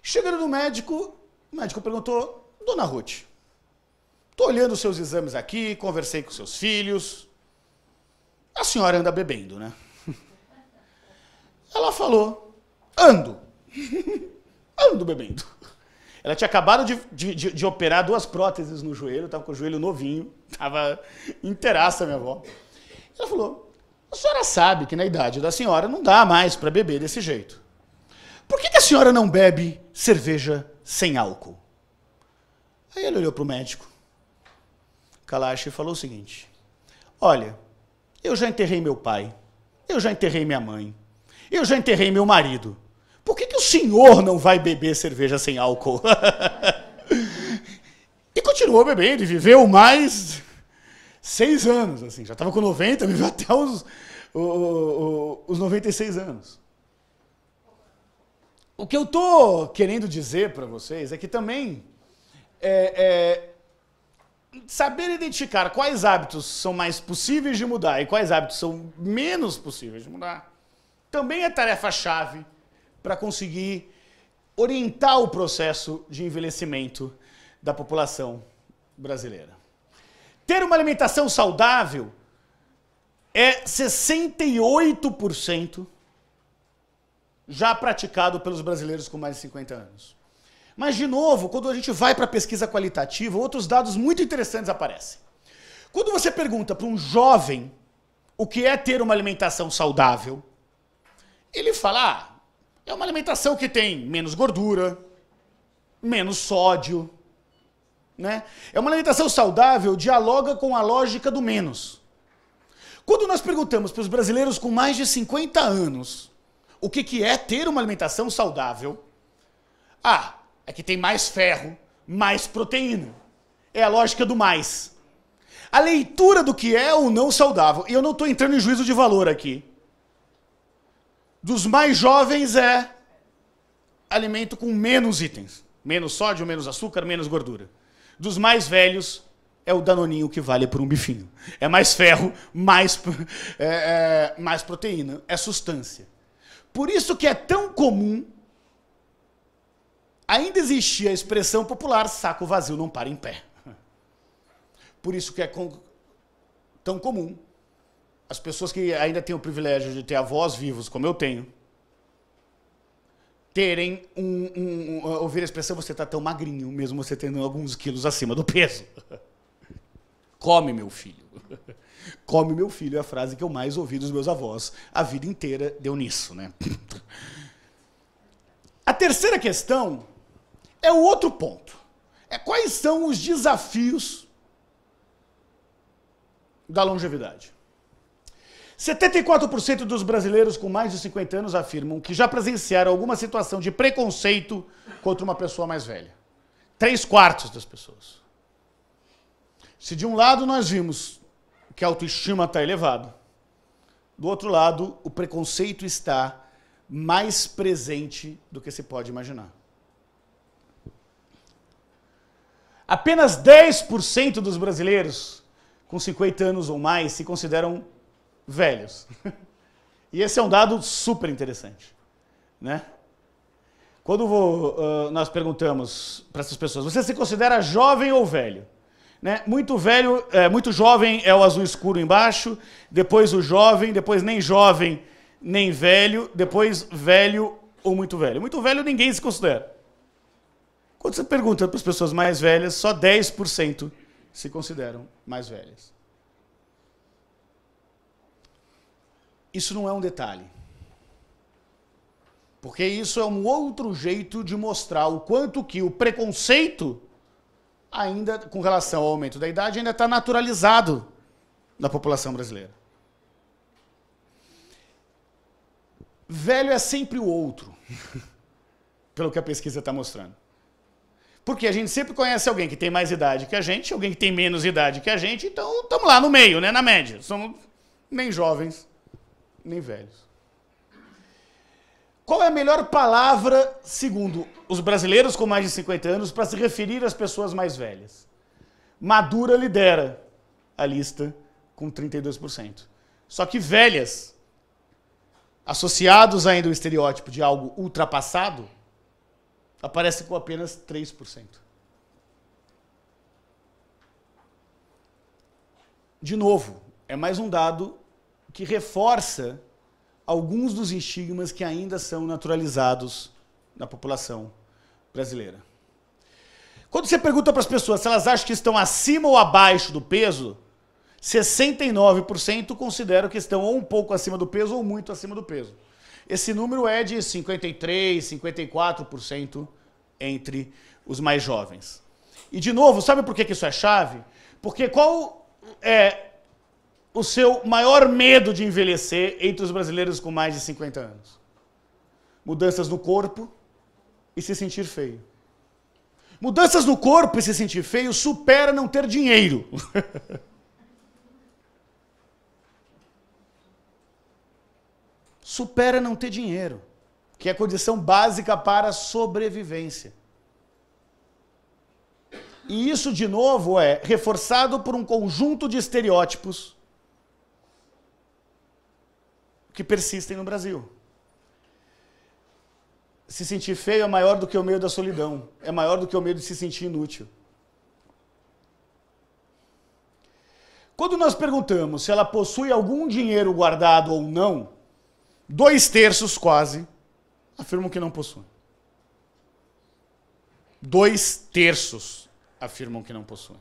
Chegando no médico, o médico perguntou: Dona Ruth, estou olhando os seus exames aqui, conversei com seus filhos, a senhora anda bebendo, né? Ela falou: ando. Ando bebendo. Ela tinha acabado de operar 2 próteses no joelho, estava com o joelho novinho, estava inteiraça, minha avó. Ela falou: a senhora sabe que na idade da senhora não dá mais para beber desse jeito. Por que a senhora não bebe cerveja sem álcool? Aí ele olhou para o médico, Kalash, e falou o seguinte: olha, eu já enterrei meu pai, eu já enterrei minha mãe, eu já enterrei meu marido. Por que o senhor não vai beber cerveja sem álcool? E continuou bebendo e viveu mais 6 anos, assim. Já estava com 90, viveu até os 96 anos. O que eu estou querendo dizer para vocês é que também saber identificar quais hábitos são mais possíveis de mudar e quais hábitos são menos possíveis de mudar também é tarefa-chave para conseguir orientar o processo de envelhecimento da população brasileira. Ter uma alimentação saudável é 68% já praticado pelos brasileiros com mais de 50 anos. Mas, de novo, quando a gente vai para a pesquisa qualitativa, outros dados muito interessantes aparecem. Quando você pergunta para um jovem o que é ter uma alimentação saudável, ele fala: é uma alimentação que tem menos gordura, menos sódio, né? É uma alimentação saudável, dialoga com a lógica do menos. Quando nós perguntamos para os brasileiros com mais de 50 anos o que é ter uma alimentação saudável, é que tem mais ferro, mais proteína. É a lógica do mais. A leitura do que é ou não saudável, e eu não estou entrando em juízo de valor aqui, dos mais jovens é alimento com menos itens. Menos sódio, menos açúcar, menos gordura. Dos mais velhos é o danoninho que vale por um bifinho. É mais ferro, mais proteína. É substância. Por isso que é tão comum ainda existir a expressão popular: saco vazio não para em pé. Por isso que é tão comum as pessoas que ainda têm o privilégio de ter avós vivos, como eu tenho, terem ouvir a expressão: você está tão magrinho, mesmo você tendo alguns quilos acima do peso. Come, meu filho. Come, meu filho, é a frase que eu mais ouvi dos meus avós. A vida inteira deu nisso, né? A terceira questão é o outro ponto. É quais são os desafios da longevidade. 74% dos brasileiros com mais de 50 anos afirmam que já presenciaram alguma situação de preconceito contra uma pessoa mais velha. 3/4 das pessoas. Se de um lado nós vimos que a autoestima está elevada, do outro lado o preconceito está mais presente do que se pode imaginar. Apenas 10% dos brasileiros com 50 anos ou mais se consideram velhos. E esse é um dado super interessante, né? Quando nós perguntamos para essas pessoas: você se considera jovem ou velho? Né? Muito jovem é o azul escuro embaixo, depois o jovem, depois nem jovem nem velho, depois velho ou muito velho. Muito velho ninguém se considera. Quando você pergunta para as pessoas mais velhas, só 10% se consideram mais velhas. isso não é um detalhe. Porque isso é um outro jeito de mostrar o quanto que o preconceito, ainda com relação ao aumento da idade, ainda está naturalizado na população brasileira. Velho é sempre o outro, pelo que a pesquisa está mostrando. Porque a gente sempre conhece alguém que tem mais idade que a gente, alguém que tem menos idade que a gente, então estamos lá no meio, né, na média. Somos nem jovens, nem velhos. Qual é a melhor palavra, segundo os brasileiros com mais de 50 anos, para se referir às pessoas mais velhas? Madura lidera a lista com 32%. Só que velhas, associados ainda ao estereótipo de algo ultrapassado, aparecem com apenas 3%. De novo, é mais um dado que reforça alguns dos estigmas que ainda são naturalizados na população brasileira. Quando você pergunta para as pessoas se elas acham que estão acima ou abaixo do peso, 69% consideram que estão ou um pouco acima do peso ou muito acima do peso. Esse número é de 53%, 54% entre os mais jovens. E, de novo, sabe por que isso é chave? Porque qual é o seu maior medo de envelhecer entre os brasileiros com mais de 50 anos? Mudanças no corpo e se sentir feio. Mudanças no corpo e se sentir feio supera não ter dinheiro. Supera não ter dinheiro, que é a condição básica para a sobrevivência. E isso, de novo, é reforçado por um conjunto de estereótipos que persistem no Brasil. Se sentir feio é maior do que o medo da solidão, é maior do que o medo de se sentir inútil. Quando nós perguntamos se ela possui algum dinheiro guardado ou não, 2/3 quase afirmam que não possuem. 2/3 afirmam que não possuem.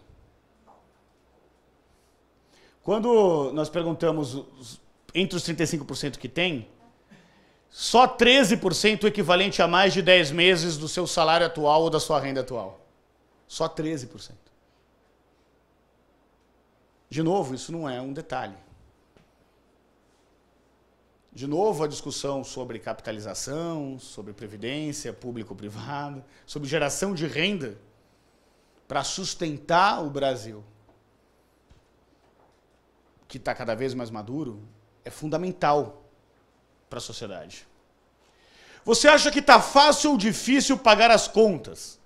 Quando nós perguntamos entre os 35% que tem, só 13% equivalente a mais de 10 meses do seu salário atual ou da sua renda atual. Só 13%. De novo, isso não é um detalhe. De novo, a discussão sobre capitalização, sobre previdência público-privada, sobre geração de renda para sustentar o Brasil, que está cada vez mais maduro, é fundamental para a sociedade. Você acha que está fácil ou difícil pagar as contas?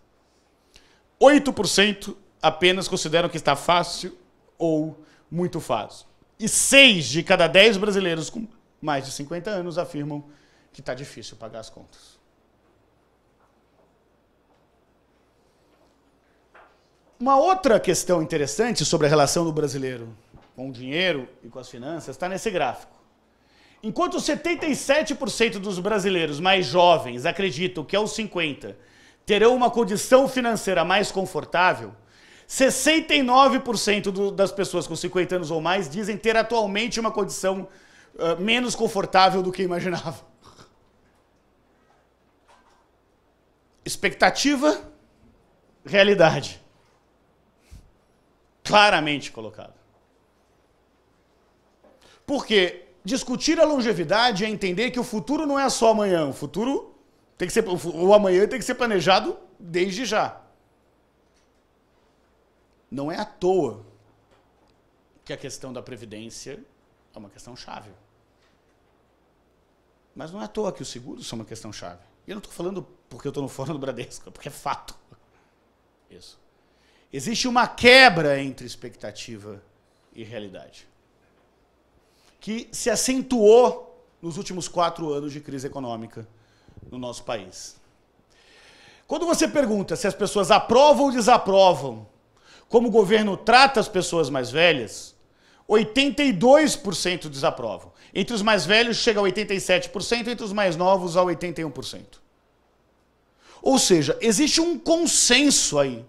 8% apenas consideram que está fácil ou muito fácil. E 6 de cada 10 brasileiros com mais de 50 anos afirmam que está difícil pagar as contas. Uma outra questão interessante sobre a relação do brasileiro com o dinheiro e com as finanças está nesse gráfico. Enquanto 77% dos brasileiros mais jovens acreditam que aos 50 terão uma condição financeira mais confortável, 69% das pessoas com 50 anos ou mais dizem ter atualmente uma condição menos confortável do que imaginavam. Expectativa, realidade. Claramente colocado. Porque discutir a longevidade é entender que o futuro não é só amanhã. O futuro tem que ser, o amanhã tem que ser planejado desde já. Não é à toa que a questão da previdência é uma questão chave. Mas não é à toa que os seguros são uma questão chave. E eu não estou falando porque eu estou no Fórum do Bradesco, é porque é fato. Isso. Existe uma quebra entre expectativa e realidade, que se acentuou nos últimos 4 anos de crise econômica no nosso país. Quando você pergunta se as pessoas aprovam ou desaprovam como o governo trata as pessoas mais velhas, 82% desaprovam. Entre os mais velhos chega a 87%, entre os mais novos a 81%. Ou seja, existe um consenso aí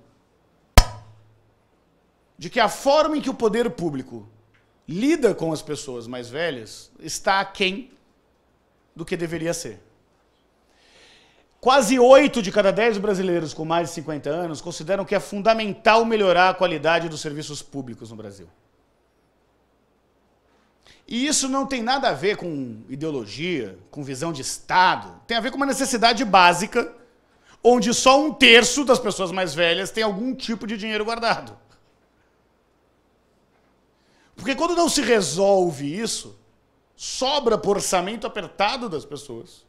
de que a forma em que o poder público lida com as pessoas mais velhas está aquém do que deveria ser. Quase 8 de cada 10 brasileiros com mais de 50 anos consideram que é fundamental melhorar a qualidade dos serviços públicos no Brasil. E isso não tem nada a ver com ideologia, com visão de Estado. Tem a ver com uma necessidade básica, onde só 1/3 das pessoas mais velhas tem algum tipo de dinheiro guardado. Porque quando não se resolve isso, sobra para o orçamento apertado das pessoas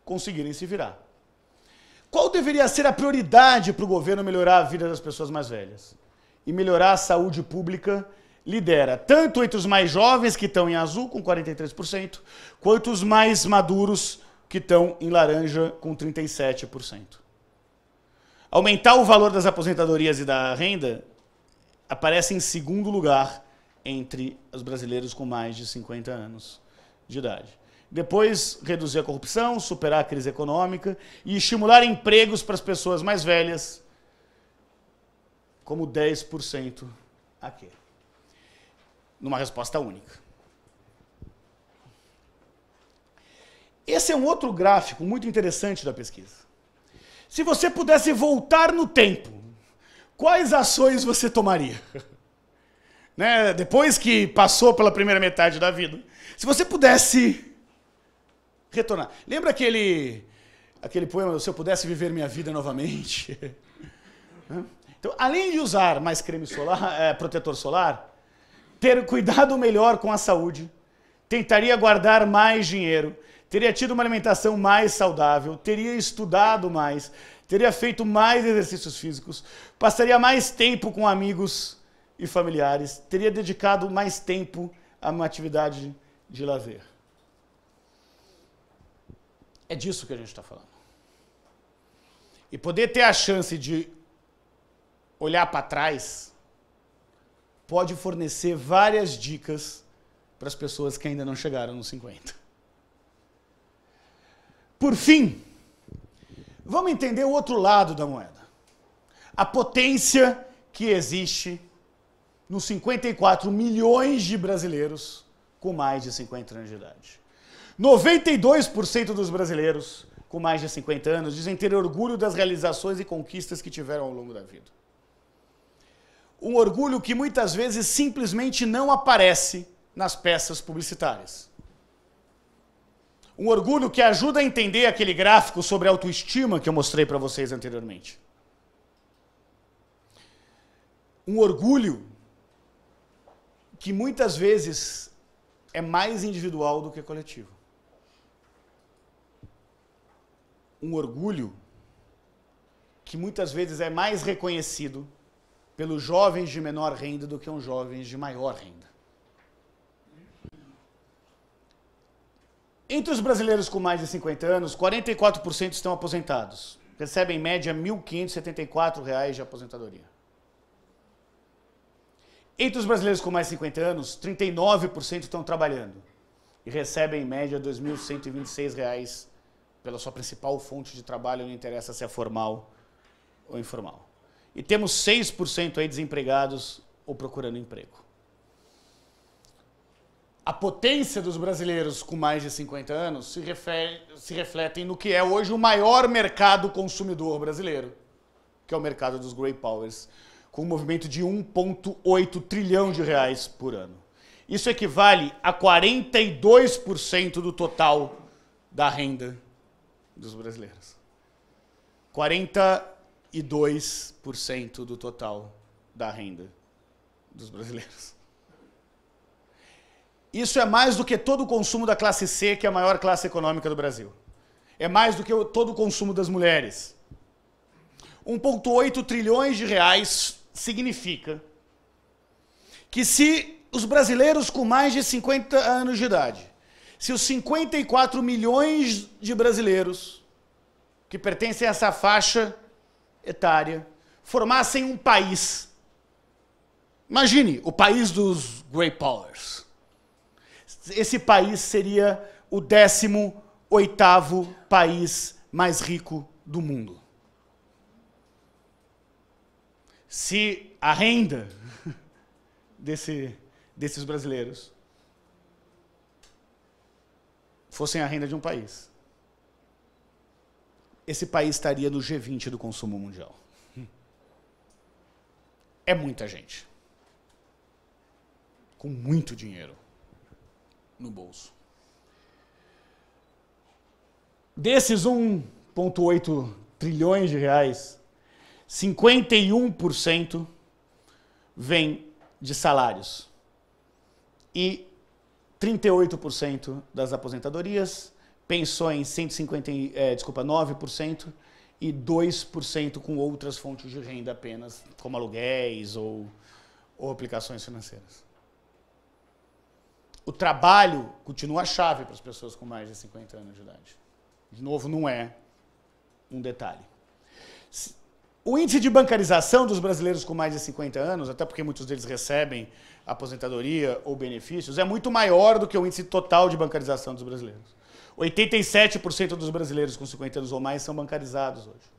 conseguirem se virar. Qual deveria ser a prioridade para o governo melhorar a vida das pessoas mais velhas? E melhorar a saúde pública lidera tanto entre os mais jovens, que estão em azul, com 43%, quanto os mais maduros, que estão em laranja, com 37%. Aumentar o valor das aposentadorias e da renda aparece em segundo lugar entre os brasileiros com mais de 50 anos de idade. Depois, reduzir a corrupção, superar a crise econômica e estimular empregos para as pessoas mais velhas, como 10% aqui. Numa resposta única. Esse é um outro gráfico muito interessante da pesquisa. Se você pudesse voltar no tempo, quais ações você tomaria? Né? Depois que passou pela primeira metade da vida, se você pudesse retornar. Lembra aquele poema, Se Eu Pudesse Viver Minha Vida Novamente? Então, além de usar mais creme solar, protetor solar, ter cuidado melhor com a saúde, tentaria guardar mais dinheiro, teria tido uma alimentação mais saudável, teria estudado mais, teria feito mais exercícios físicos, passaria mais tempo com amigos e familiares, teria dedicado mais tempo a uma atividade de lazer. É disso que a gente está falando. E poder ter a chance de olhar para trás pode fornecer várias dicas para as pessoas que ainda não chegaram nos 50. Por fim, vamos entender o outro lado da moeda. A potência que existe nos 54 milhões de brasileiros com mais de 50 anos de idade. 92% dos brasileiros com mais de 50 anos dizem ter orgulho das realizações e conquistas que tiveram ao longo da vida. Um orgulho que muitas vezes simplesmente não aparece nas peças publicitárias. Um orgulho que ajuda a entender aquele gráfico sobre autoestima que eu mostrei para vocês anteriormente. Um orgulho que muitas vezes é mais individual do que coletivo. Um orgulho que muitas vezes é mais reconhecido pelos jovens de menor renda do que os jovens de maior renda. Entre os brasileiros com mais de 50 anos, 44% estão aposentados. Recebem em média R$ 1.574 de aposentadoria. Entre os brasileiros com mais de 50 anos, 39% estão trabalhando e recebem em média R$ 2.126 pela sua principal fonte de trabalho, não interessa se é formal ou informal. E temos 6% aí desempregados ou procurando emprego. A potência dos brasileiros com mais de 50 anos se refletem no que é hoje o maior mercado consumidor brasileiro, que é o mercado dos Grey Powers, com um movimento de 1,8 trilhão de reais por ano. Isso equivale a 42% do total da renda dos brasileiros. 42% do total da renda dos brasileiros. Isso é mais do que todo o consumo da classe C, que é a maior classe econômica do Brasil. É mais do que todo o consumo das mulheres. 1,8 trilhões de reais significa que se os brasileiros com mais de 50 anos de idade, se os 54 milhões de brasileiros que pertencem a essa faixa etária formassem um país, imagine, o país dos Grey Powers. Esse país seria o 18º país mais rico do mundo. Se a renda desses brasileiros fossem a renda de um país, esse país estaria no G20 do consumo mundial. É muita gente. Com muito dinheiro no bolso. Desses 1,8 trilhões de reais, 51% vem de salários e 38% das aposentadorias, pensões 9% e 2% com outras fontes de renda apenas, como aluguéis ou aplicações financeiras. O trabalho continua a chave para as pessoas com mais de 50 anos de idade. De novo, não é um detalhe. O índice de bancarização dos brasileiros com mais de 50 anos, até porque muitos deles recebem aposentadoria ou benefícios, é muito maior do que o índice total de bancarização dos brasileiros. 87% dos brasileiros com 50 anos ou mais são bancarizados hoje.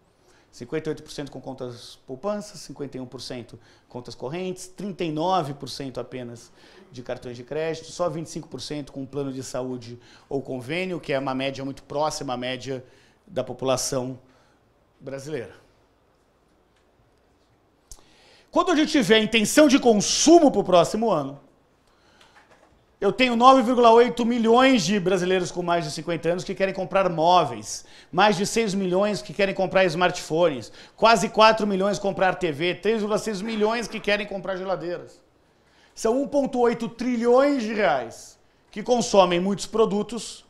58% com contas poupanças, 51% contas correntes, 39% apenas de cartões de crédito, só 25% com plano de saúde ou convênio, que é uma média muito próxima à média da população brasileira. Quando a gente tiver intenção de consumo para o próximo ano, eu tenho 9,8 milhões de brasileiros com mais de 50 anos que querem comprar móveis, mais de 6 milhões que querem comprar smartphones, quase 4 milhões comprar TV, 3,6 milhões que querem comprar geladeiras. São 1,8 trilhões de reais que consomem muitos produtos,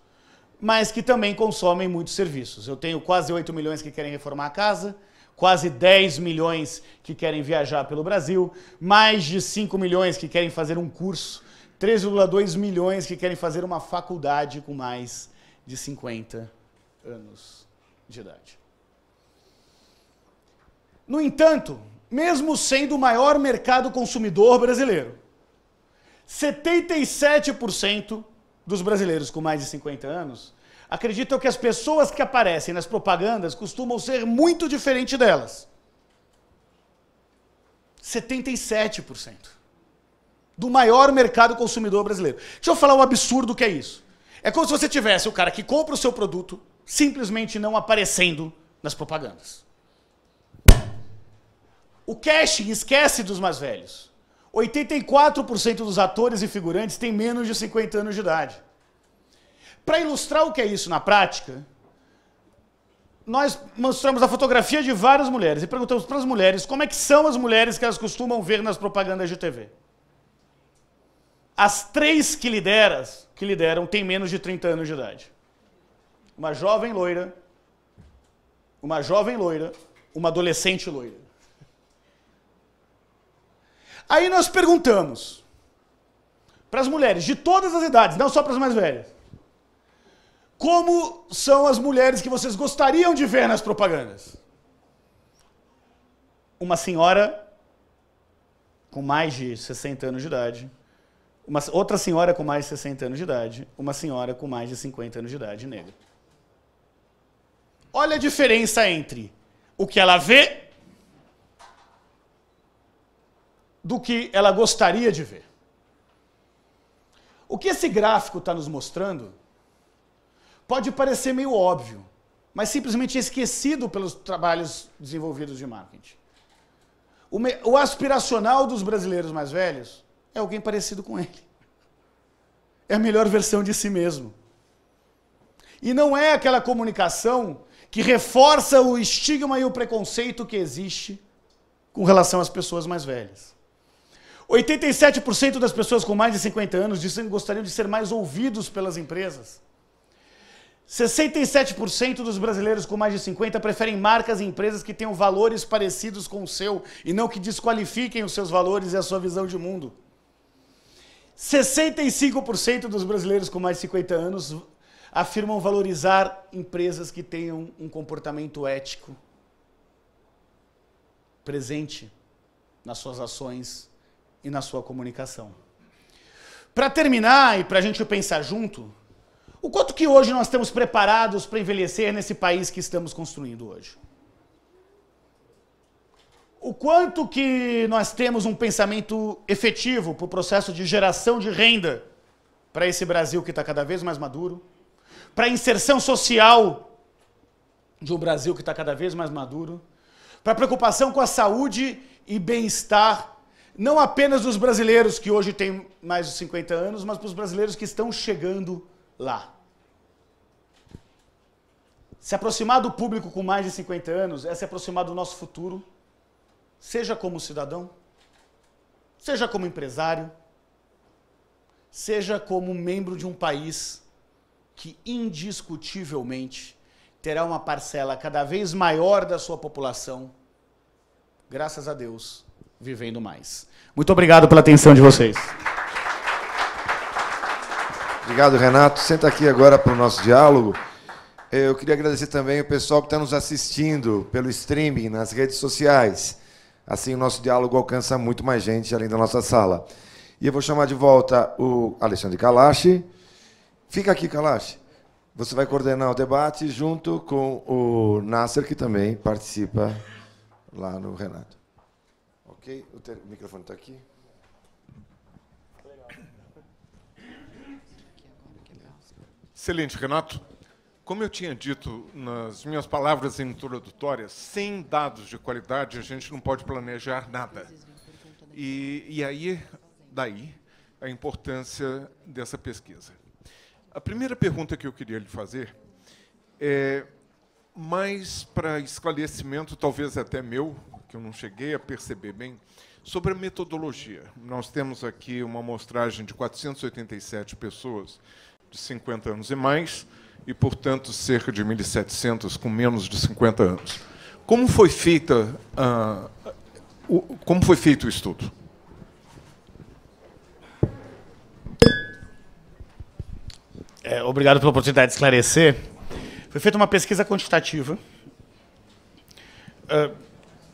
mas que também consomem muitos serviços. Eu tenho quase 8 milhões que querem reformar a casa, quase 10 milhões que querem viajar pelo Brasil, mais de 5 milhões que querem fazer um curso, 3,2 milhões que querem fazer uma faculdade com mais de 50 anos de idade. No entanto, mesmo sendo o maior mercado consumidor brasileiro, 77% dos brasileiros com mais de 50 anos acreditam que as pessoas que aparecem nas propagandas costumam ser muito diferentes delas. 77%. Do maior mercado consumidor brasileiro. Deixa eu falar um absurdo que é isso. É como se você tivesse o cara que compra o seu produto simplesmente não aparecendo nas propagandas. O casting esquece dos mais velhos. 84% dos atores e figurantes têm menos de 50 anos de idade. Para ilustrar o que é isso na prática, nós mostramos a fotografia de várias mulheres e perguntamos para as mulheres como é que são as mulheres que elas costumam ver nas propagandas de TV. As 3 que lideram têm menos de 30 anos de idade. Uma jovem loira, uma adolescente loira. Aí nós perguntamos para as mulheres de todas as idades, não só para as mais velhas, como são as mulheres que vocês gostariam de ver nas propagandas? Uma senhora com mais de 60 anos de idade, outra senhora com mais de 60 anos de idade, uma senhora com mais de 50 anos de idade, negra. Olha a diferença entre o que ela vê do que ela gostaria de ver. O que esse gráfico está nos mostrando pode parecer meio óbvio, mas simplesmente esquecido pelos trabalhos desenvolvidos de marketing. O aspiracional dos brasileiros mais velhos é alguém parecido com ele. É a melhor versão de si mesmo. E não é aquela comunicação que reforça o estigma e o preconceito que existe com relação às pessoas mais velhas. 87% das pessoas com mais de 50 anos dizem que gostariam de ser mais ouvidos pelas empresas. 67% dos brasileiros com mais de 50 preferem marcas e empresas que tenham valores parecidos com o seu e não que desqualifiquem os seus valores e a sua visão de mundo. 65% dos brasileiros com mais de 50 anos afirmam valorizar empresas que tenham um comportamento ético presente nas suas ações e na sua comunicação. Para terminar e para a gente pensar junto, o quanto que hoje nós estamos preparados para envelhecer nesse país que estamos construindo hoje? o quanto que nós temos um pensamento efetivo para o processo de geração de renda para esse Brasil que está cada vez mais maduro, para a inserção social de um Brasil que está cada vez mais maduro, para a preocupação com a saúde e bem-estar, não apenas dos brasileiros que hoje têm mais de 50 anos, mas para os brasileiros que estão chegando lá. Se aproximar do público com mais de 50 anos é se aproximar do nosso futuro, seja como cidadão, seja como empresário, seja como membro de um país que indiscutivelmente terá uma parcela cada vez maior da sua população, graças a Deus, vivendo mais. Muito obrigado pela atenção de vocês. Obrigado, Renato. Senta aqui agora para o nosso diálogo. Eu queria agradecer também o pessoal que está nos assistindo pelo streaming, nas redes sociais. Assim, o nosso diálogo alcança muito mais gente além da nossa sala. E eu vou chamar de volta o Alexandre Kalash. Fica aqui, Kalash. Você vai coordenar o debate junto com o Nasser, que também participa lá no Renato. Ok? O microfone está aqui. Excelente, Renato. Como eu tinha dito nas minhas palavras introdutórias, sem dados de qualidade a gente não pode planejar nada. E aí, daí, a importância dessa pesquisa. A primeira pergunta que eu queria lhe fazer é mais para esclarecimento, talvez até meu, que eu não cheguei a perceber bem, sobre a metodologia. Nós temos aqui uma amostragem de 487 pessoas de 50 anos e mais, e, portanto, cerca de 1.700 com menos de 50 anos. Como foi feito o estudo? Obrigado pela oportunidade de esclarecer. Foi feita uma pesquisa quantitativa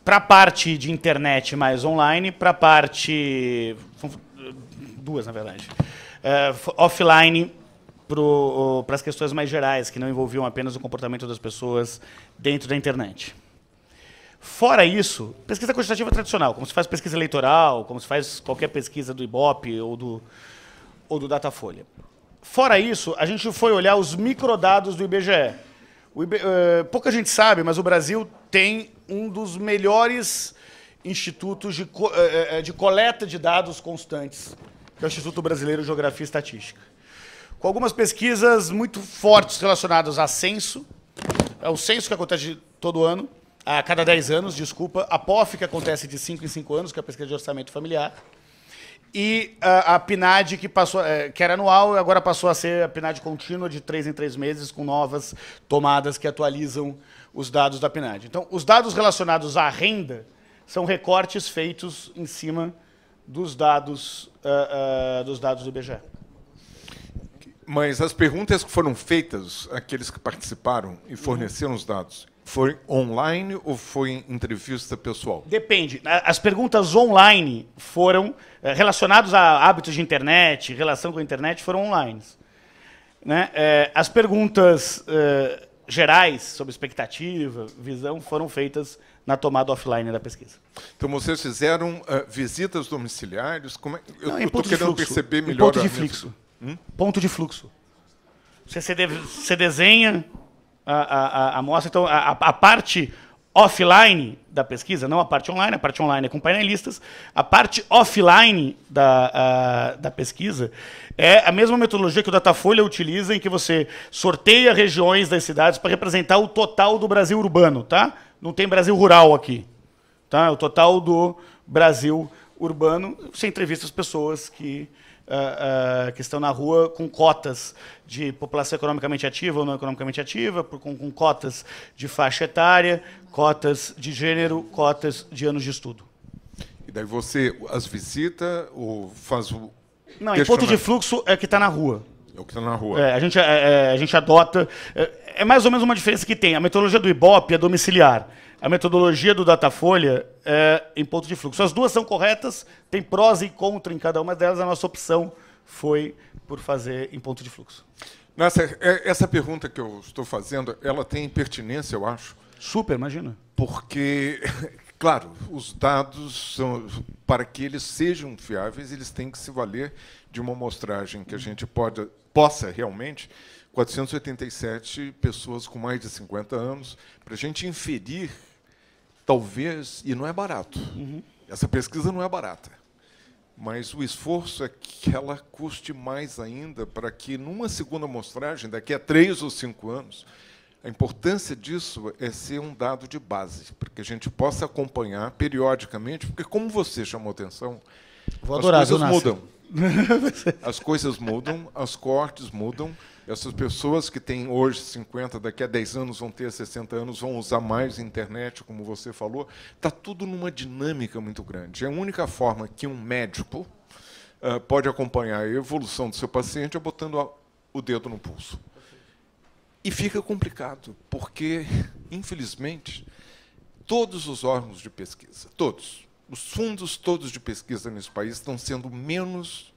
para a parte de internet mais online, para a parte... duas, na verdade. Offline, para as questões mais gerais, que não envolviam apenas o comportamento das pessoas dentro da internet. Fora isso, pesquisa quantitativa tradicional, como se faz pesquisa eleitoral, como se faz qualquer pesquisa do Ibope ou do Datafolha. Fora isso, a gente foi olhar os microdados do IBGE. Pouca gente sabe, mas o Brasil tem um dos melhores institutos de coleta de dados constantes, que é o Instituto Brasileiro de Geografia e Estatística. Com algumas pesquisas muito fortes relacionadas a censo. É o censo que acontece todo ano, a cada 10 anos, desculpa. A POF, que acontece de 5 em 5 anos, que é a pesquisa de orçamento familiar. E a PNAD, que era anual, agora passou a ser a PNAD contínua, de 3 em 3 meses, com novas tomadas que atualizam os dados da PNAD. Então, os dados relacionados à renda são recortes feitos em cima dos dados do IBGE. Mas as perguntas que foram feitas, aqueles que participaram e forneceram os dados, foi online ou foi em entrevista pessoal? Depende. As perguntas online foram relacionadas a hábitos de internet, relação com a internet, foram online. Né? As perguntas gerais, sobre expectativa, visão, foram feitas na tomada offline da pesquisa. Então, vocês fizeram visitas domiciliares? Eu estou querendo perceber melhor... Ponto de fluxo. Ponto de fluxo. Você desenha a amostra. Então, a parte offline da pesquisa, não a parte online é com painelistas. A parte offline da pesquisa é a mesma metodologia que o Datafolha utiliza, em que você sorteia regiões das cidades para representar o total do Brasil urbano. Tá? Não tem Brasil rural aqui. Tá? O total do Brasil urbano. Você entrevista as pessoas que estão na rua com cotas de população economicamente ativa ou não economicamente ativa, com cotas de faixa etária, cotas de gênero, cotas de anos de estudo. E daí você as visita ou faz o... Não, em ponto de fluxo é o que está na rua. É o que está na rua. A gente adota... É mais ou menos uma diferença que tem. A metodologia do Ibope é domiciliar. A metodologia do Datafolha é em ponto de fluxo. As duas são corretas, tem prós e contra em cada uma delas. A nossa opção foi por fazer em ponto de fluxo. Essa pergunta que eu estou fazendo, ela tem pertinência, eu acho. Super, imagina. Porque Claro, os dados, para que eles sejam fiáveis, eles têm que se valer de uma amostragem que a gente possa realmente, 487 pessoas com mais de 50 anos, para a gente inferir, talvez, e não é barato, essa pesquisa não é barata, mas o esforço é que ela custe mais ainda para que, numa segunda amostragem, daqui a 3 ou 5 anos, a importância disso é ser um dado de base, para que a gente possa acompanhar periodicamente, porque, como você chamou atenção, as coisas mudam. As coisas mudam, as cohortes mudam. Essas pessoas que têm hoje 50, daqui a 10 anos vão ter 60 anos, vão usar mais a internet, como você falou. Está tudo numa dinâmica muito grande. A única forma que um médico pode acompanhar a evolução do seu paciente é botando o dedo no pulso. E fica complicado, porque, infelizmente, todos os órgãos de pesquisa, todos, os fundos todos de pesquisa nesse país estão sendo menos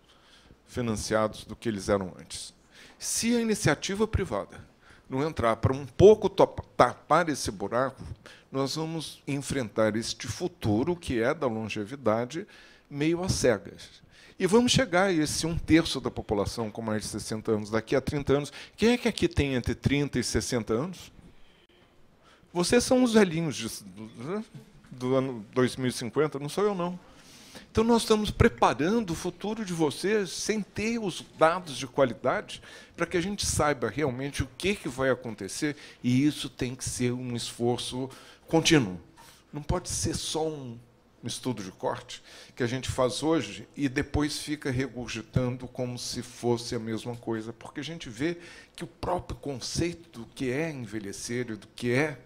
financiados do que eles eram antes. Se a iniciativa privada não entrar para um pouco tapar esse buraco, nós vamos enfrentar este futuro, que é da longevidade, meio às cegas. E vamos chegar a esse 1/3 da população com mais de 60 anos, daqui a 30 anos. Quem é que aqui tem entre 30 e 60 anos? Vocês são os velhinhos do ano 2050, não sou eu, não. Então, nós estamos preparando o futuro de vocês sem ter os dados de qualidade para que a gente saiba realmente o que vai acontecer, e isso tem que ser um esforço contínuo. Não pode ser só um estudo de corte que a gente faz hoje e depois fica regurgitando como se fosse a mesma coisa, porque a gente vê que o próprio conceito do que é envelhecer e do que é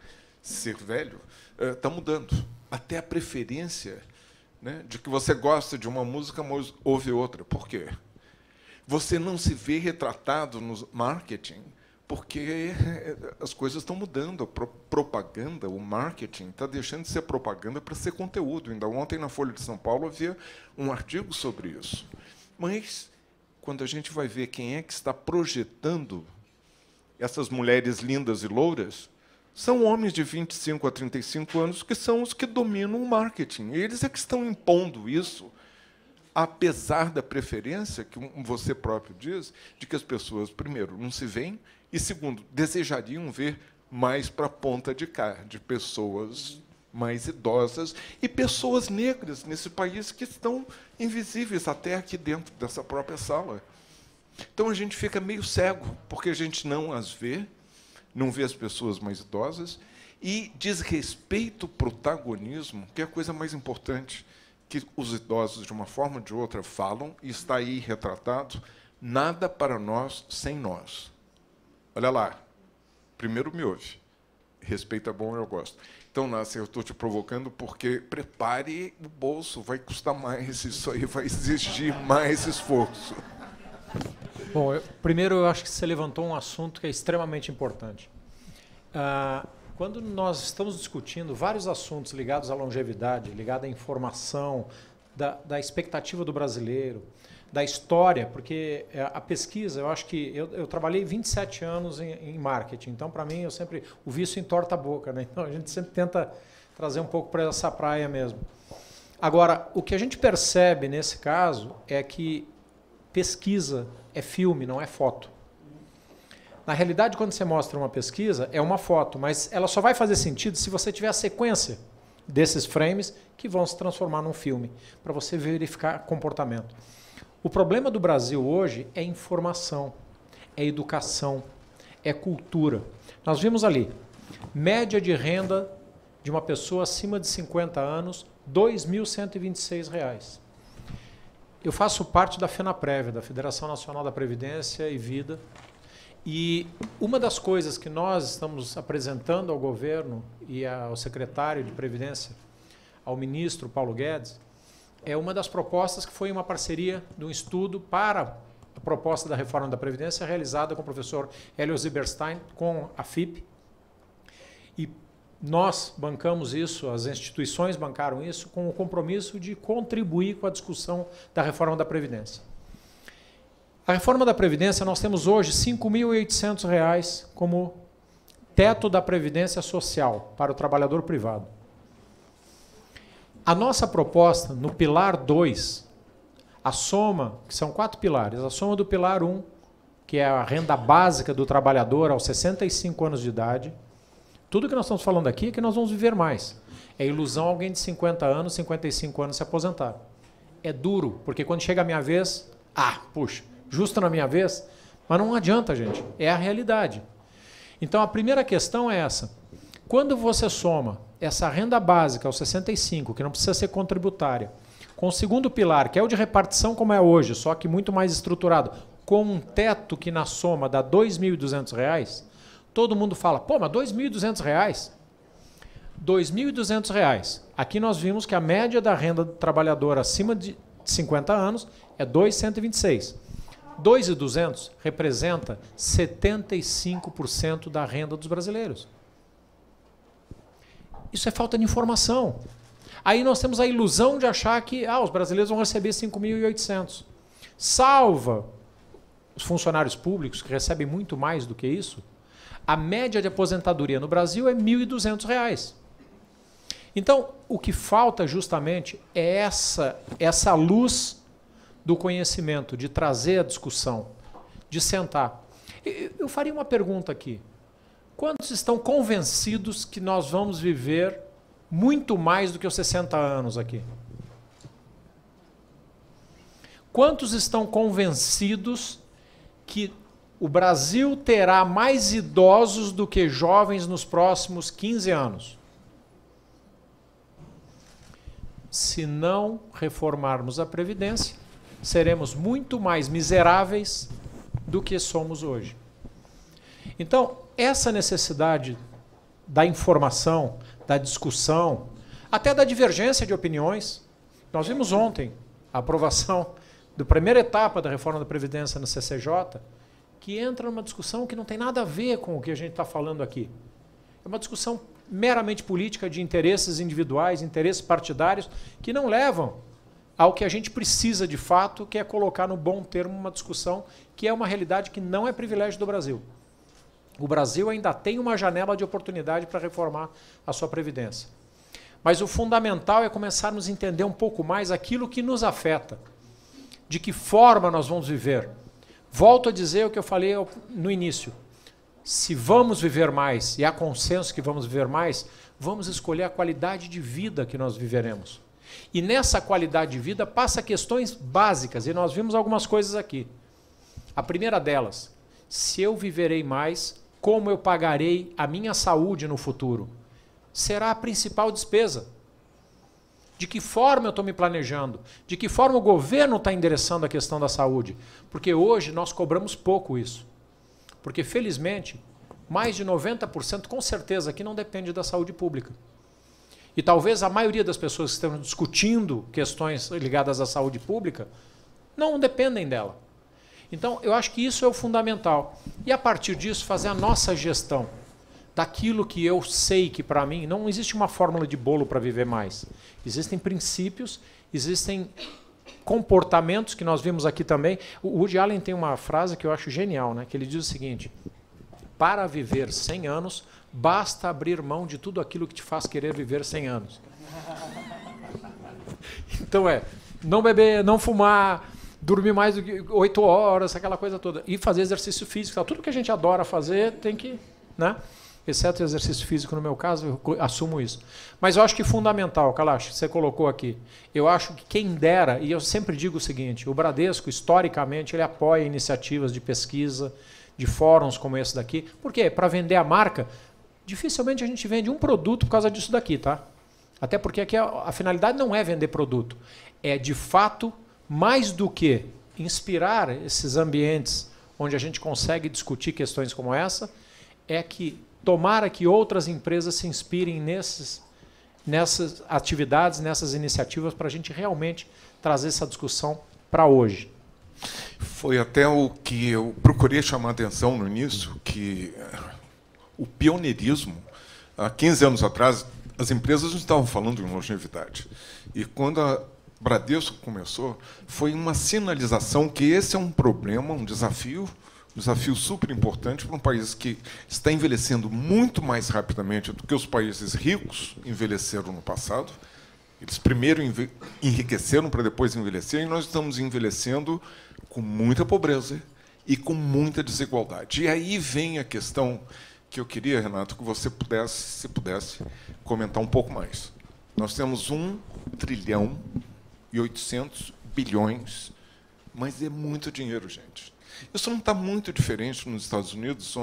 ser velho está mudando. Até a preferência, né, de que você gosta de uma música, mas ouve outra. Por quê? Você não se vê retratado no marketing, porque as coisas estão mudando. A propaganda, o marketing, está deixando de ser propaganda para ser conteúdo. Ainda ontem, na Folha de São Paulo, havia um artigo sobre isso. Mas, quando a gente vai ver quem é que está projetando essas mulheres lindas e louras, são homens de 25 a 35 anos que são os que dominam o marketing. Eles é que estão impondo isso, apesar da preferência, que você próprio diz, de que as pessoas, primeiro, não se veem, e, segundo, desejariam ver mais para a ponta de cá, de pessoas mais idosas e pessoas negras nesse país que estão invisíveis até aqui dentro dessa própria sala. Então, a gente fica meio cego, porque a gente não as vê, não vê as pessoas mais idosas, e desrespeita o protagonismo, que é a coisa mais importante, que os idosos, de uma forma ou de outra, falam, e está aí retratado: nada para nós sem nós. Olha lá, primeiro me ouve. Respeito é bom, eu gosto. Então, Nasser, eu estou te provocando porque prepare o bolso, vai custar mais, isso aí vai exigir mais esforço. Bom, primeiro eu acho que você levantou um assunto que é extremamente importante. Quando nós estamos discutindo vários assuntos ligados à longevidade, ligados à informação, da expectativa do brasileiro, da história, porque a pesquisa, eu acho que eu trabalhei 27 anos em marketing, então, para mim, o vício entorta a boca, né? Então, a gente sempre tenta trazer um pouco para essa praia mesmo. Agora, o que a gente percebe nesse caso é que pesquisa é filme, não é foto. Na realidade, quando você mostra uma pesquisa, é uma foto, mas ela só vai fazer sentido se você tiver a sequência desses frames que vão se transformar num filme, para você verificar comportamento. O problema do Brasil hoje é informação, é educação, é cultura. Nós vimos ali, média de renda de uma pessoa acima de 50 anos, R$ 2.126. Eu faço parte da FENAPREV, da Federação Nacional da Previdência e Vida, e uma das coisas que nós estamos apresentando ao governo e ao secretário de Previdência, ao ministro Paulo Guedes, é uma das propostas que foi uma parceria de um estudo para a proposta da reforma da Previdência realizada com o professor Hélio Zilberstein, com a FIP. E nós bancamos isso, as instituições bancaram isso, com o compromisso de contribuir com a discussão da reforma da Previdência. A reforma da Previdência, nós temos hoje R$ 5.800 como teto da Previdência Social para o trabalhador privado. A nossa proposta, no pilar 2, a soma, que são 4 pilares, a soma do pilar 1, que é a renda básica do trabalhador aos 65 anos de idade, tudo que nós estamos falando aqui é que nós vamos viver mais. É ilusão alguém de 50 anos, 55 anos se aposentar. É duro, porque quando chega a minha vez, puxa, justo na minha vez, mas não adianta, gente, é a realidade. Então a primeira questão é essa. Quando você soma essa renda básica aos 65, que não precisa ser contributária, com o segundo pilar, que é o de repartição como é hoje, só que muito mais estruturado, com um teto que na soma dá R$ 2.200, todo mundo fala, pô, mas R$ 2.200? R$ 2.200. Aqui nós vimos que a média da renda do trabalhador acima de 50 anos é 2.126. 2.200 representa 75% da renda dos brasileiros. Isso é falta de informação. Aí nós temos a ilusão de achar que os brasileiros vão receber 5.800. Salva os funcionários públicos, que recebem muito mais do que isso, a média de aposentadoria no Brasil é R$ 1.200. Então, o que falta justamente é essa luz do conhecimento, de trazer a discussão, de sentar. Eu faria uma pergunta aqui. Quantos estão convencidos que nós vamos viver muito mais do que os 60 anos aqui? Quantos estão convencidos que o Brasil terá mais idosos do que jovens nos próximos 15 anos? Se não reformarmos a Previdência, seremos muito mais miseráveis do que somos hoje. Então, essa necessidade da informação, da discussão, até da divergência de opiniões. Nós vimos ontem a aprovação da primeira etapa da reforma da Previdência no CCJ, que entra numa discussão que não tem nada a ver com o que a gente está falando aqui. É uma discussão meramente política de interesses individuais, interesses partidários, que não levam ao que a gente precisa de fato, que é colocar no bom termo uma discussão que é uma realidade que não é privilégio do Brasil. O Brasil ainda tem uma janela de oportunidade para reformar a sua Previdência. Mas o fundamental é começarmos a entender um pouco mais aquilo que nos afeta. De que forma nós vamos viver. Volto a dizer o que eu falei no início. Se vamos viver mais, e há consenso que vamos viver mais, vamos escolher a qualidade de vida que nós viveremos. E nessa qualidade de vida passa questões básicas, e nós vimos algumas coisas aqui. A primeira delas, se eu viverei mais, como eu pagarei a minha saúde no futuro? Será a principal despesa. De que forma eu estou me planejando? De que forma o governo está endereçando a questão da saúde? Porque hoje nós cobramos pouco isso. Porque, felizmente, mais de 90% com certeza aqui não depende da saúde pública. E talvez a maioria das pessoas que estão discutindo questões ligadas à saúde pública não dependem dela. Então, eu acho que isso é o fundamental. E, a partir disso, fazer a nossa gestão daquilo que eu sei que, para mim, não existe uma fórmula de bolo para viver mais. Existem princípios, existem comportamentos que nós vimos aqui também. O Woody Allen tem uma frase que eu acho genial, né? Que ele diz o seguinte: para viver 100 anos, basta abrir mão de tudo aquilo que te faz querer viver 100 anos. Então não beber, não fumar, dormir mais do que 8 horas, aquela coisa toda. E fazer exercício físico. Tudo que a gente adora fazer tem que... né? Exceto o exercício físico, no meu caso, eu assumo isso. Mas eu acho que fundamental, Kalash, você colocou aqui. Eu acho que quem dera, e eu sempre digo o seguinte, o Bradesco, historicamente, ele apoia iniciativas de pesquisa, de fóruns como esse daqui. Por quê? Para vender a marca, dificilmente a gente vende um produto por causa disso daqui, tá? Até porque aqui a finalidade não é vender produto. É, de fato, mais do que inspirar esses ambientes onde a gente consegue discutir questões como essa, é que tomara que outras empresas se inspirem nessas atividades, nessas iniciativas, para a gente realmente trazer essa discussão para hoje. Foi até o que eu procurei chamar a atenção no início, que o pioneirismo, há 15 anos atrás, as empresas não estavam falando de longevidade. E quando a Bradesco começou, foi uma sinalização que esse é um problema, um desafio super importante para um país que está envelhecendo muito mais rapidamente do que os países ricos envelheceram no passado, Eles primeiro enriqueceram para depois envelhecer, e nós estamos envelhecendo com muita pobreza e com muita desigualdade. E aí vem a questão que eu queria, Renato, que você pudesse, se pudesse, comentar um pouco mais. Nós temos 1 trilhão e 800 bilhões, mas é muito dinheiro, gente. Isso não está muito diferente nos Estados Unidos,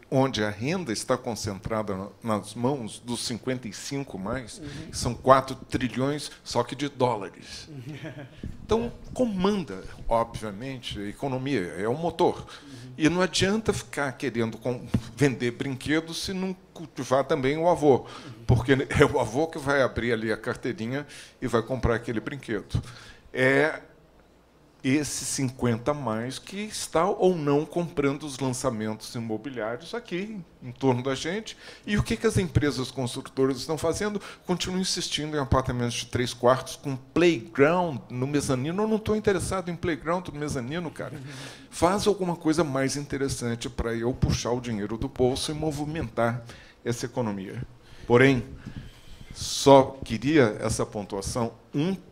onde a renda está concentrada nas mãos dos 55 mais, que são 4 trilhões, só que de dólares. Então, comanda, obviamente, a economia, é o motor. E não adianta ficar querendo vender brinquedos se não cultivar também o avô, porque é o avô que vai abrir ali a carteirinha e vai comprar aquele brinquedo. É esses 50 mais que está ou não comprando os lançamentos imobiliários aqui, em torno da gente. E o que as empresas construtoras estão fazendo? Continuam insistindo em apartamentos de 3 quartos com playground no mezanino. Eu não estou interessado em playground no mezanino, cara. Faz alguma coisa mais interessante para eu puxar o dinheiro do bolso e movimentar essa economia. Porém, só queria essa pontuação, 1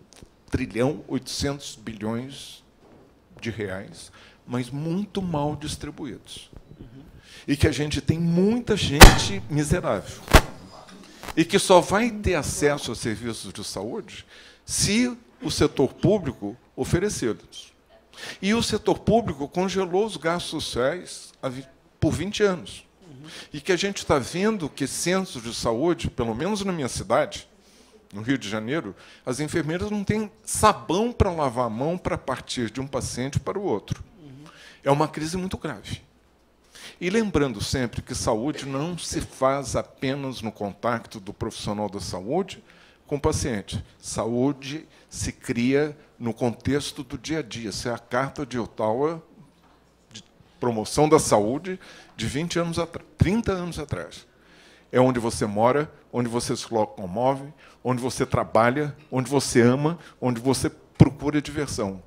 trilhão 800 bilhões de reais, mas muito mal distribuídos. E que a gente tem muita gente miserável. E que só vai ter acesso a serviços de saúde se o setor público oferecê-los. E o setor público congelou os gastos sociais por 20 anos. E que a gente está vendo que centros de saúde, pelo menos na minha cidade, no Rio de Janeiro, as enfermeiras não têm sabão para lavar a mão para partir de um paciente para o outro. É uma crise muito grave. E lembrando sempre que saúde não se faz apenas no contato do profissional da saúde com o paciente. Saúde se cria no contexto do dia a dia. Essa é a Carta de Ottawa de promoção da saúde de 20 anos atrás, 30 anos atrás. É onde você mora, onde você se locomove, onde você trabalha, onde você ama, onde você procura diversão.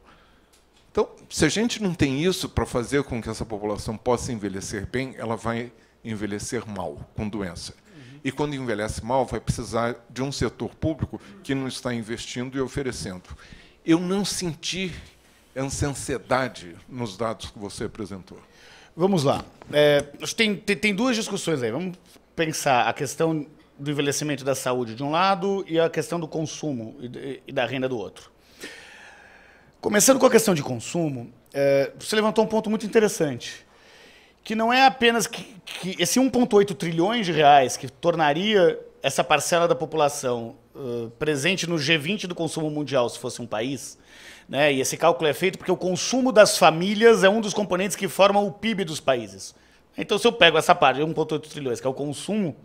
Então, se a gente não tem isso para fazer com que essa população possa envelhecer bem, ela vai envelhecer mal, com doença. E, quando envelhece mal, vai precisar de um setor público que não está investindo e oferecendo. Eu não senti essa ansiedade nos dados que você apresentou. Vamos lá. Tem duas discussões aí. Vamos pensar a questão do envelhecimento da saúde de um lado e a questão do consumo e da renda do outro. Começando com a questão de consumo, você levantou um ponto muito interessante, que não é apenas que esse 1,8 trilhões de reais que tornaria essa parcela da população presente no G20 do consumo mundial, se fosse um país, né? E esse cálculo é feito porque o consumo das famílias é um dos componentes que formam o PIB dos países. Então, se eu pego essa parte, 1,8 trilhões, que é o consumo,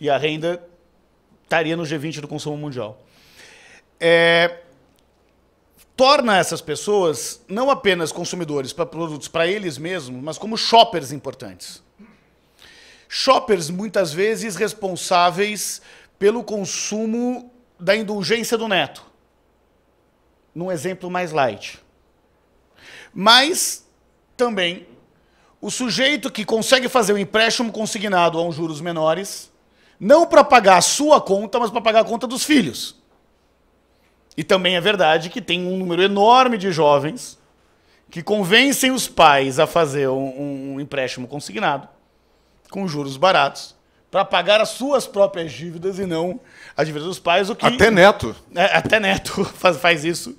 e a renda estaria no G20 do consumo mundial. Torna essas pessoas não apenas consumidores para produtos para eles mesmos, mas como shoppers importantes. Shoppers, muitas vezes, responsáveis pelo consumo da indulgência do neto. Num exemplo mais light. Mas, também, o sujeito que consegue fazer um empréstimo consignado a juros menores, não para pagar a sua conta, mas para pagar a conta dos filhos. E também é verdade que tem um número enorme de jovens que convencem os pais a fazer um empréstimo consignado, com juros baratos, para pagar as suas próprias dívidas e não as dívidas dos pais. O que, até neto. Até neto faz isso.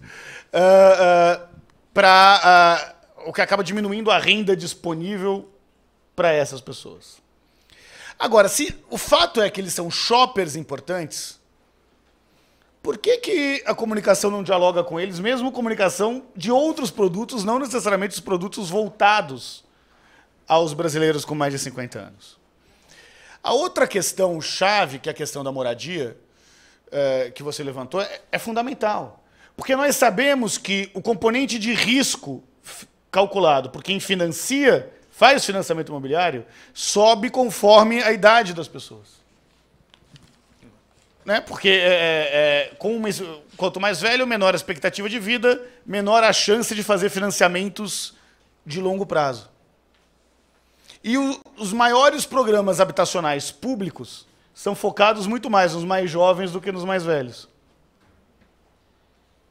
O que acaba diminuindo a renda disponível para essas pessoas. Agora, se o fato é que eles são shoppers importantes, por que a comunicação não dialoga com eles, mesmo comunicação de outros produtos, não necessariamente os produtos voltados aos brasileiros com mais de 50 anos? A outra questão chave, que é a questão da moradia, que você levantou, é fundamental. Porque nós sabemos que o componente de risco calculado por quem faz financiamento imobiliário, sobe conforme a idade das pessoas. Né? Porque quanto mais velho, menor a expectativa de vida, menor a chance de fazer financiamentos de longo prazo. E os maiores programas habitacionais públicos são focados muito mais nos mais jovens do que nos mais velhos.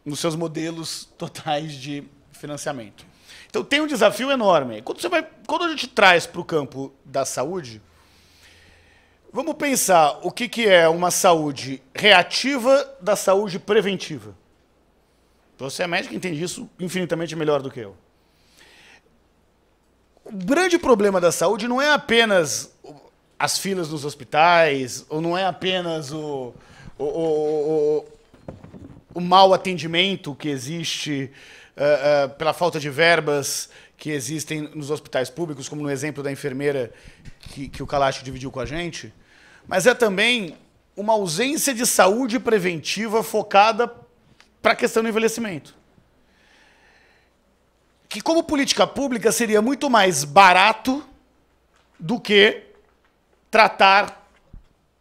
nos seus modelos totais de financiamento. Então, tem um desafio enorme. Quando a gente traz para o campo da saúde, vamos pensar o que é uma saúde reativa da saúde preventiva. Você é médico e entende isso infinitamente melhor do que eu. O grande problema da saúde não é apenas as filas nos hospitais, ou não é apenas o mau atendimento que existe pela falta de verbas que existem nos hospitais públicos, como no exemplo da enfermeira que o Kalash dividiu com a gente, mas é também uma ausência de saúde preventiva focada para a questão do envelhecimento. Que, como política pública, seria muito mais barato do que tratar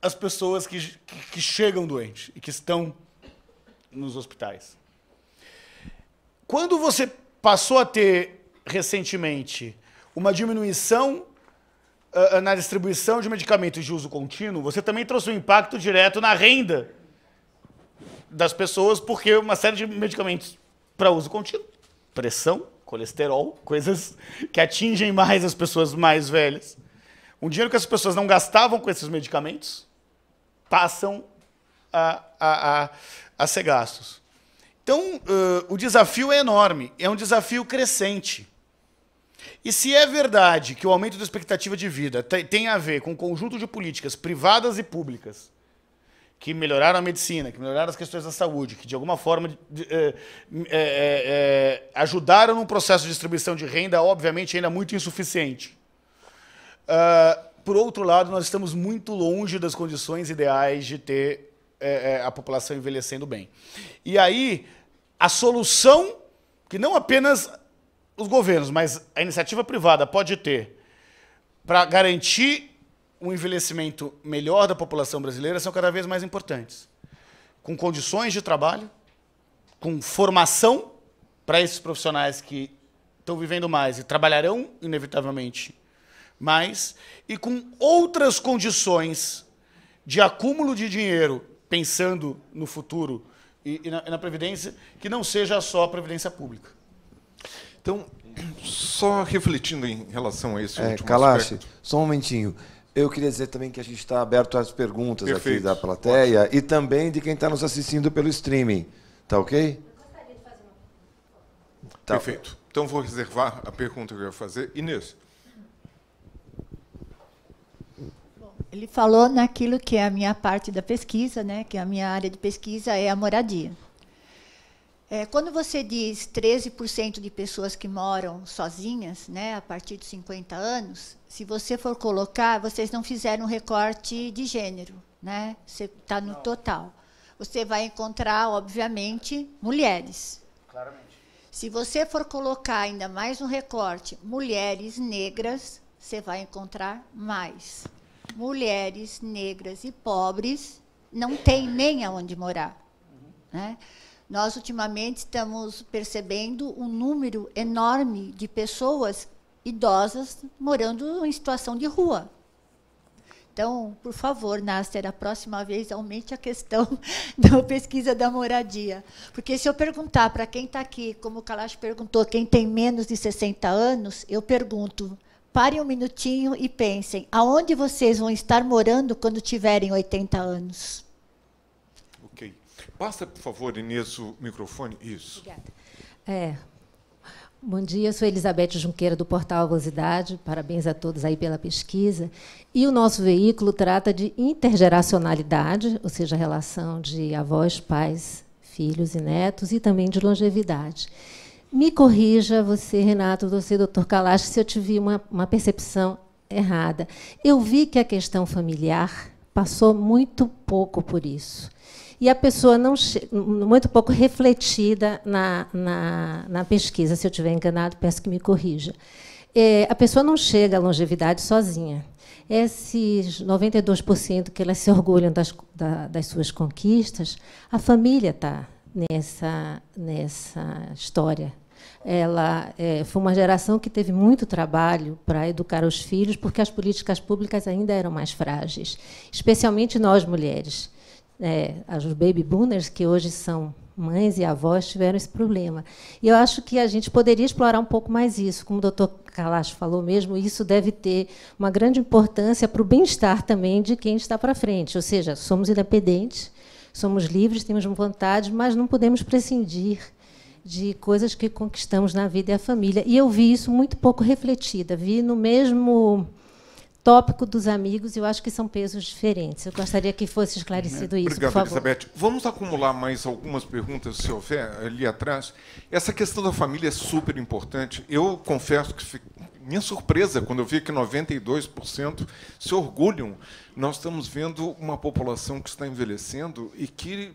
as pessoas que chegam doentes e que estão nos hospitais. Quando você passou a ter, recentemente, uma diminuição na distribuição de medicamentos de uso contínuo, você também trouxe um impacto direto na renda das pessoas, porque uma série de medicamentos para uso contínuo, pressão, colesterol, coisas que atingem mais as pessoas mais velhas. Um dinheiro que as pessoas não gastavam com esses medicamentos passam a ser gastos. Então, o desafio é enorme, é um desafio crescente. E se é verdade que o aumento da expectativa de vida tem a ver com um conjunto de políticas privadas e públicas que melhoraram a medicina, que melhoraram as questões da saúde, que de alguma forma ajudaram no processo de distribuição de renda, obviamente ainda muito insuficiente. Por outro lado, nós estamos muito longe das condições ideais de ter a população envelhecendo bem. E aí, a solução, que não apenas os governos, mas a iniciativa privada pode ter para garantir um envelhecimento melhor da população brasileira, são cada vez mais importantes. Com condições de trabalho, com formação para esses profissionais que estão vivendo mais e trabalharão, inevitavelmente, mais, e com outras condições de acúmulo de dinheiro, pensando no futuro e na Previdência, que não seja só a Previdência Pública. Então, só refletindo em relação a esse último Kalash, aspecto. só um momentinho. Eu queria dizer também que a gente está aberto às perguntas Perfeito. aqui da plateia e também de quem está nos assistindo pelo streaming. Tá ok? Tá. Perfeito. Então, vou reservar a pergunta que eu ia fazer. Inês. Ele falou naquilo que é a minha parte da pesquisa, né, que a minha área de pesquisa é a moradia. Quando você diz 13% de pessoas que moram sozinhas, né, a partir de 50 anos, se você for colocar, vocês não fizeram um recorte de gênero, né? Você está no total. Você vai encontrar, obviamente, mulheres. Claramente. Se você for colocar ainda mais um recorte, mulheres negras, você vai encontrar mais. Mulheres negras e pobres não têm nem aonde morar, né? Nós, ultimamente, estamos percebendo um número enorme de pessoas idosas morando em situação de rua. Então, por favor, Nasser, a próxima vez aumente a questão da pesquisa da moradia. Porque se eu perguntar para quem está aqui, como o Kalash perguntou, quem tem menos de 60 anos, eu pergunto, parem um minutinho e pensem, aonde vocês vão estar morando quando tiverem 80 anos? Ok. Passa, por favor, Inês, o microfone. Isso. Obrigada. Bom dia, sou Elizabeth Junqueira, do Portal Avosidade. Parabéns a todos aí pela pesquisa. E o nosso veículo trata de intergeracionalidade, ou seja, a relação de avós, pais, filhos e netos, e também de longevidade. Me corrija, você, Renato, você, doutor Kalash, se eu tive uma percepção errada. Eu vi que a questão familiar passou muito pouco por isso. E a pessoa não muito pouco refletida na pesquisa. Se eu estiver enganado, peço que me corrija. A pessoa não chega à longevidade sozinha. Esses 92% que elas se orgulham das suas conquistas, a família está nessa história. Ela foi uma geração que teve muito trabalho para educar os filhos, porque as políticas públicas ainda eram mais frágeis, especialmente nós, mulheres. Os baby boomers, que hoje são mães e avós tiveram esse problema. E eu acho que a gente poderia explorar um pouco mais isso. Como o doutor Kalash falou mesmo, isso deve ter uma grande importância para o bem-estar também de quem está para frente. Ou seja, somos independentes, somos livres, temos vontade, mas não podemos prescindir de coisas que conquistamos na vida e a família. E eu vi isso muito pouco refletida. Vi no mesmo tópico dos amigos, e eu acho que são pesos diferentes. Eu gostaria que fosse esclarecido isso, Obrigado, por favor. Elizabeth. Vamos acumular mais algumas perguntas, se houver, ali atrás. Essa questão da família é super importante. Eu confesso que minha surpresa quando eu vi que 92% se orgulham. Nós estamos vendo uma população que está envelhecendo e que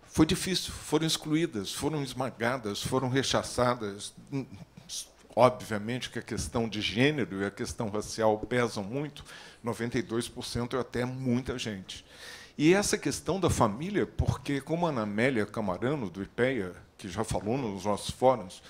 foi difícil, foram excluídas, foram esmagadas, foram rechaçadas. Obviamente que a questão de gênero e a questão racial pesam muito, 92% é até muita gente. E essa questão da família, porque, como a Ana Amélia Camarano, do IPEA, que já falou nos nossos fóruns,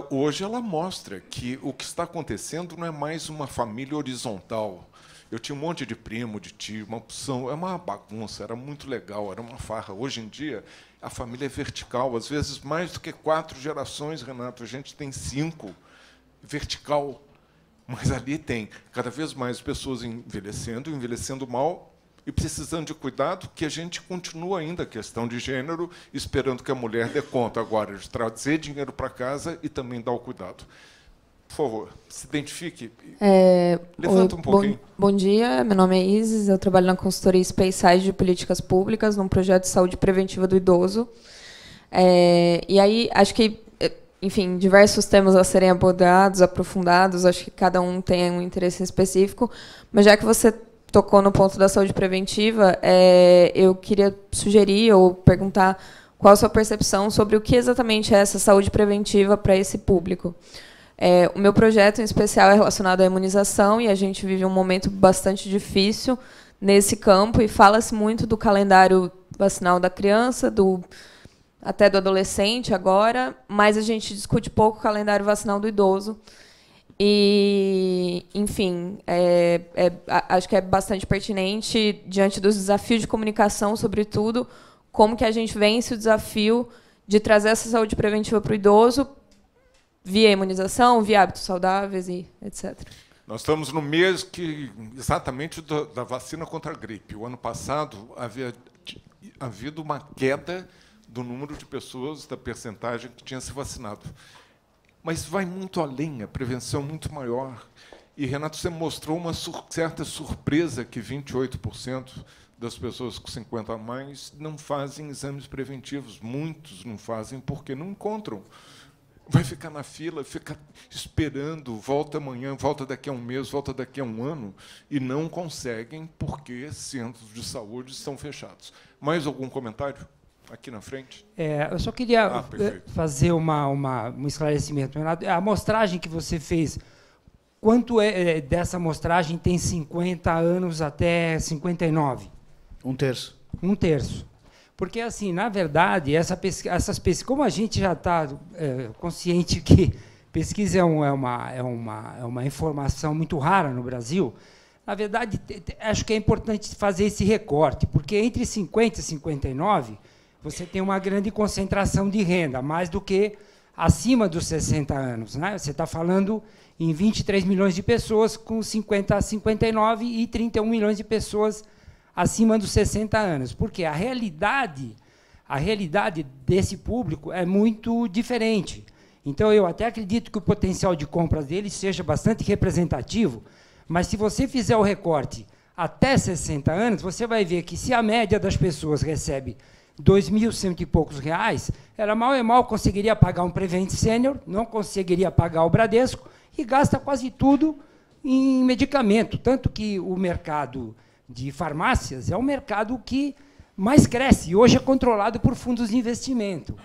hoje ela mostra que o que está acontecendo não é mais uma família horizontal. Eu tinha um monte de primo, de tio, uma opção, é uma bagunça, era muito legal, era uma farra. Hoje em dia, a família é vertical, às vezes mais do que 4 gerações, Renato, a gente tem 5, vertical, mas ali tem cada vez mais pessoas envelhecendo mal e precisando de cuidado, que a gente continua ainda a questão de gênero, esperando que a mulher dê conta agora de trazer dinheiro para casa e também dar o cuidado. Por favor, se identifique. Levanta um pouquinho. Bom dia, meu nome é Isis, eu trabalho na consultoria Speyside de Políticas Públicas, num projeto de saúde preventiva do idoso. E aí, acho que, enfim, diversos temas a serem abordados, aprofundados, acho que cada um tem um interesse específico, mas já que você tocou no ponto da saúde preventiva, eu queria sugerir ou perguntar qual a sua percepção sobre o que exatamente é essa saúde preventiva para esse público. O meu projeto, em especial, é relacionado à imunização, e a gente vive um momento bastante difícil nesse campo, e fala-se muito do calendário vacinal da criança, até do adolescente agora, mas a gente discute pouco o calendário vacinal do idoso. E, enfim, acho que é bastante pertinente, diante dos desafios de comunicação, sobretudo, como que a gente vence o desafio de trazer essa saúde preventiva para o idoso, via imunização, via hábitos saudáveis e etc. Nós estamos no mês exatamente da vacina contra a gripe. O ano passado havia havido uma queda do número de pessoas, da percentagem que tinha se vacinado. Mas vai muito além, a prevenção é muito maior. E, Renato, você mostrou uma certa surpresa que 28% das pessoas com 50 a mais não fazem exames preventivos. Muitos não fazem porque não encontram. Vai ficar na fila, fica esperando, volta amanhã, volta daqui a um mês, volta daqui a um ano, e não conseguem porque centros de saúde estão fechados. Mais algum comentário? Aqui na frente. Eu só queria fazer um esclarecimento. A amostragem que você fez, quanto dessa amostragem tem 50 anos até 59? 1/3. 1/3. Porque, assim, na verdade, essas pesquisas, como a gente já está consciente que pesquisa é uma informação muito rara no Brasil, na verdade, acho que é importante fazer esse recorte, porque entre 50 e 59, você tem uma grande concentração de renda, mais do que acima dos 60 anos. Né? Você está falando em 23 milhões de pessoas com 50 a 59 e 31 milhões de pessoas acima dos 60 anos. Porque a realidade desse público é muito diferente. Então, eu até acredito que o potencial de compra deles seja bastante representativo, mas se você fizer o recorte até 60 anos, você vai ver que se a média das pessoas recebe 2.100 e poucos reais, ela mal e mal conseguiria pagar um Prevent Senior, não conseguiria pagar o Bradesco e gasta quase tudo em medicamento. Tanto que o mercado de farmácias é o mercado que mais cresce e hoje é controlado por fundos de investimento.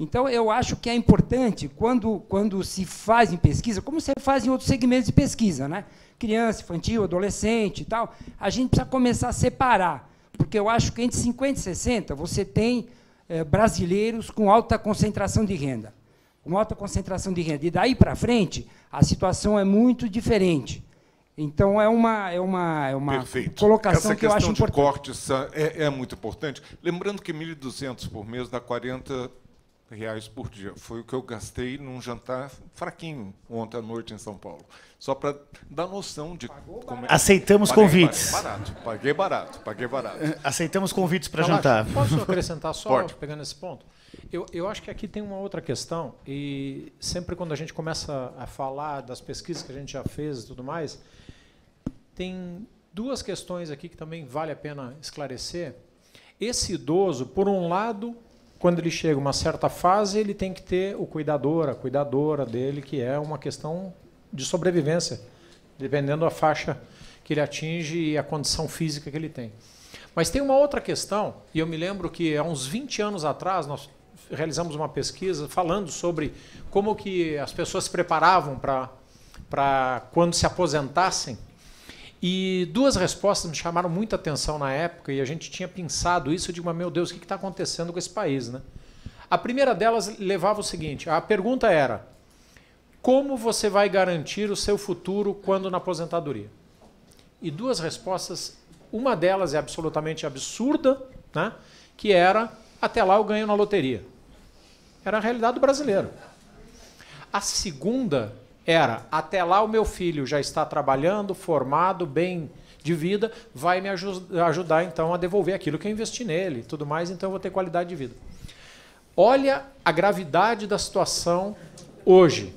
Então, eu acho que é importante, quando se faz em pesquisa, como você faz em outros segmentos de pesquisa, né? Criança, infantil, adolescente e tal, a gente precisa começar a separar. Porque eu acho que entre 50 e 60 você tem brasileiros com alta concentração de renda. Com alta concentração de renda. E daí para frente, a situação é muito diferente. Então, é uma Perfeito. colocação Essa que eu acho questão de importante. cortes é muito importante. Lembrando que 1.200 por mês dá R$ 40 por dia. Foi o que eu gastei num jantar fraquinho ontem à noite em São Paulo. Só para dar noção de como é. Aceitamos convites. Paguei barato. Aceitamos convites para Kalash, jantar. Posso acrescentar só, Pode. pegando esse ponto? Eu acho que aqui tem uma outra questão, e sempre quando a gente começa a falar das pesquisas que a gente já fez e tudo mais, tem duas questões aqui que também vale a pena esclarecer. Esse idoso, por um lado, quando ele chega a uma certa fase, ele tem que ter o cuidador, a cuidadora dele, que é uma questão de sobrevivência, dependendo da faixa que ele atinge e a condição física que ele tem. Mas tem uma outra questão, e eu me lembro que há uns 20 anos atrás nós realizamos uma pesquisa falando sobre como que as pessoas se preparavam para quando se aposentassem. E duas respostas me chamaram muita atenção na época, e a gente tinha pensado isso, eu digo, mas meu Deus, o que está acontecendo com esse país, né? A primeira delas levava o seguinte, a pergunta era, como você vai garantir o seu futuro quando na aposentadoria? E duas respostas, uma delas é absolutamente absurda, né? Que era, até lá eu ganho na loteria. Era a realidade do brasileiro. A segunda era, até lá o meu filho já está trabalhando, formado, bem de vida, vai me ajudar então a devolver aquilo que eu investi nele e tudo mais, então eu vou ter qualidade de vida. Olha a gravidade da situação hoje.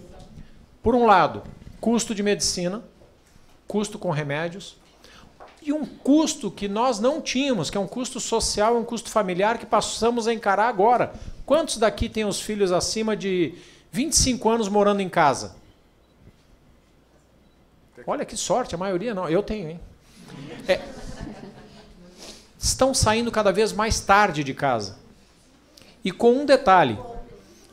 Por um lado, custo de medicina, custo com remédios, e um custo que nós não tínhamos, que é um custo social, um custo familiar que passamos a encarar agora. Quantos daqui têm os filhos acima de 25 anos morando em casa? Olha que sorte, a maioria não. Eu tenho, hein? Estão saindo cada vez mais tarde de casa. E com um detalhe,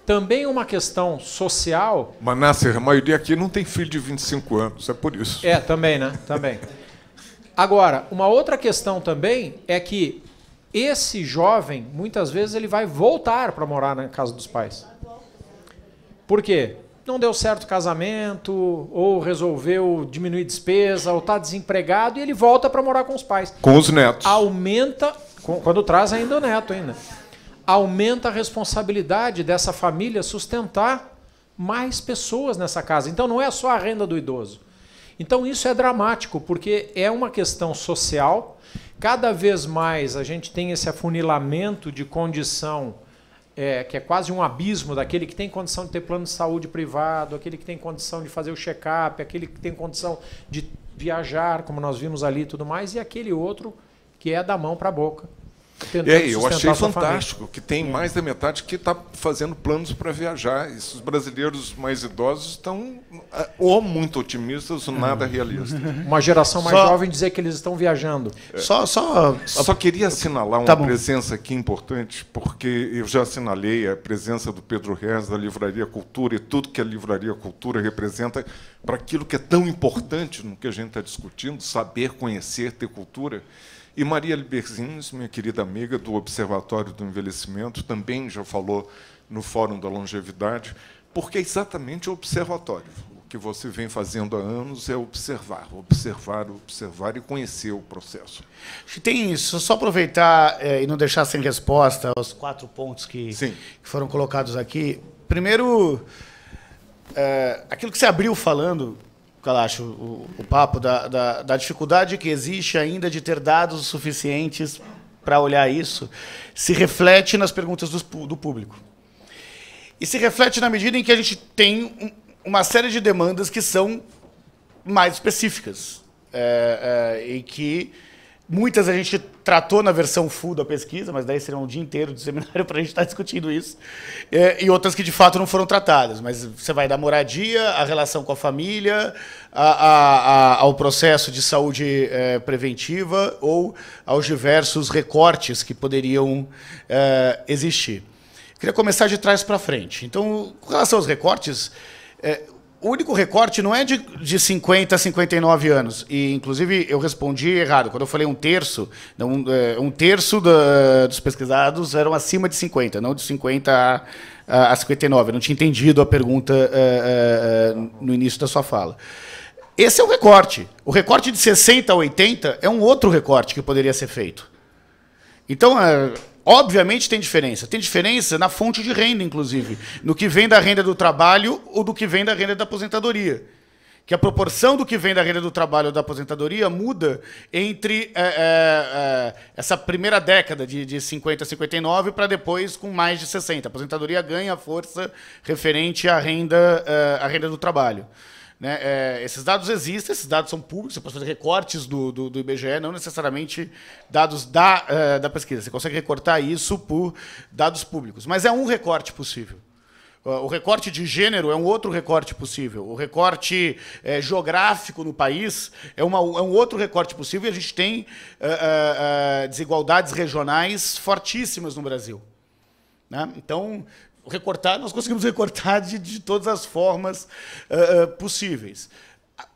também uma questão social... Mas, Nasser, a maioria aqui não tem filho de 25 anos, é por isso. Também, né? Também. Agora, uma outra questão também é que esse jovem, muitas vezes, ele vai voltar para morar na casa dos pais. Por quê? Não deu certo o casamento, ou resolveu diminuir despesa, ou está desempregado, e ele volta para morar com os pais. Com os netos. Aumenta, quando traz ainda o neto ainda, aumenta a responsabilidade dessa família sustentar mais pessoas nessa casa. Então não é só a renda do idoso. Então isso é dramático, porque é uma questão social. Cada vez mais a gente tem esse afunilamento de condição, que é quase um abismo daquele que tem condição de ter plano de saúde privado, aquele que tem condição de fazer o check-up, aquele que tem condição de viajar, como nós vimos ali e tudo mais, e aquele outro que é da mão para a boca. Eu achei fantástico que tem mais da metade que está fazendo planos para viajar. Esses brasileiros mais idosos estão ou muito otimistas ou nada realistas. Uma geração mais jovem dizer que eles estão viajando. Só queria assinalar uma presença aqui importante, porque eu já assinalei a presença do Pedro Reis, da Livraria Cultura, e tudo que a Livraria Cultura representa para aquilo que é tão importante no que a gente está discutindo, saber, conhecer, ter cultura. E Maria Liberzins, minha querida amiga do Observatório do Envelhecimento, também já falou no Fórum da Longevidade, porque é exatamente o observatório. O que você vem fazendo há anos é observar e conhecer o processo. Tem isso, só aproveitar e não deixar sem resposta aos 4 pontos que foram colocados aqui. Primeiro, aquilo que você abriu falando, Kalash, o papo da dificuldade que existe ainda de ter dados suficientes para olhar isso, se reflete nas perguntas do público. E se reflete na medida em que a gente tem uma série de demandas que são mais específicas. E que muitas a gente tratou na versão full da pesquisa, mas daí seria um dia inteiro de seminário para a gente estar discutindo isso, e outras que de fato não foram tratadas. Mas você vai da moradia, a relação com a família, ao processo de saúde preventiva ou aos diversos recortes que poderiam existir. Queria começar de trás para frente. Então, com relação aos recortes, o único recorte não é de 50 a 59 anos. E, inclusive, eu respondi errado. Quando eu falei um terço dos pesquisados eram acima de 50, não de 50 a 59. Eu não tinha entendido a pergunta no início da sua fala. Esse é o recorte. O recorte de 60 a 80 é um outro recorte que poderia ser feito. Então, obviamente tem diferença. Tem diferença na fonte de renda, inclusive. No que vem da renda do trabalho ou do que vem da renda da aposentadoria. Que a proporção do que vem da renda do trabalho ou da aposentadoria muda entre essa primeira década de 50 a 59 para depois com mais de 60. A aposentadoria ganha força referente à renda do trabalho. Né? Esses dados existem, esses dados são públicos, você pode fazer recortes do IBGE, não necessariamente dados da pesquisa. Você consegue recortar isso por dados públicos. Mas é um recorte possível. O recorte de gênero é um outro recorte possível. O recorte geográfico no país é um outro recorte possível. E a gente tem desigualdades regionais fortíssimas no Brasil. Né? Então, nós conseguimos recortar de todas as formas possíveis.